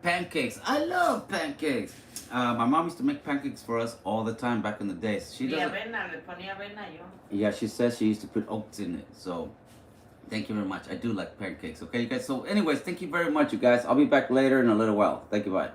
pancakes? I love pancakes. My mom used to make pancakes for us all the time back in the days. She doesn't. Yeah, she says she used to put oats in it. So, thank you very much. I do like pancakes. Okay, you guys. So, anyways, thank you very much, you guys. I'll be back later in a little while. Thank you, bye.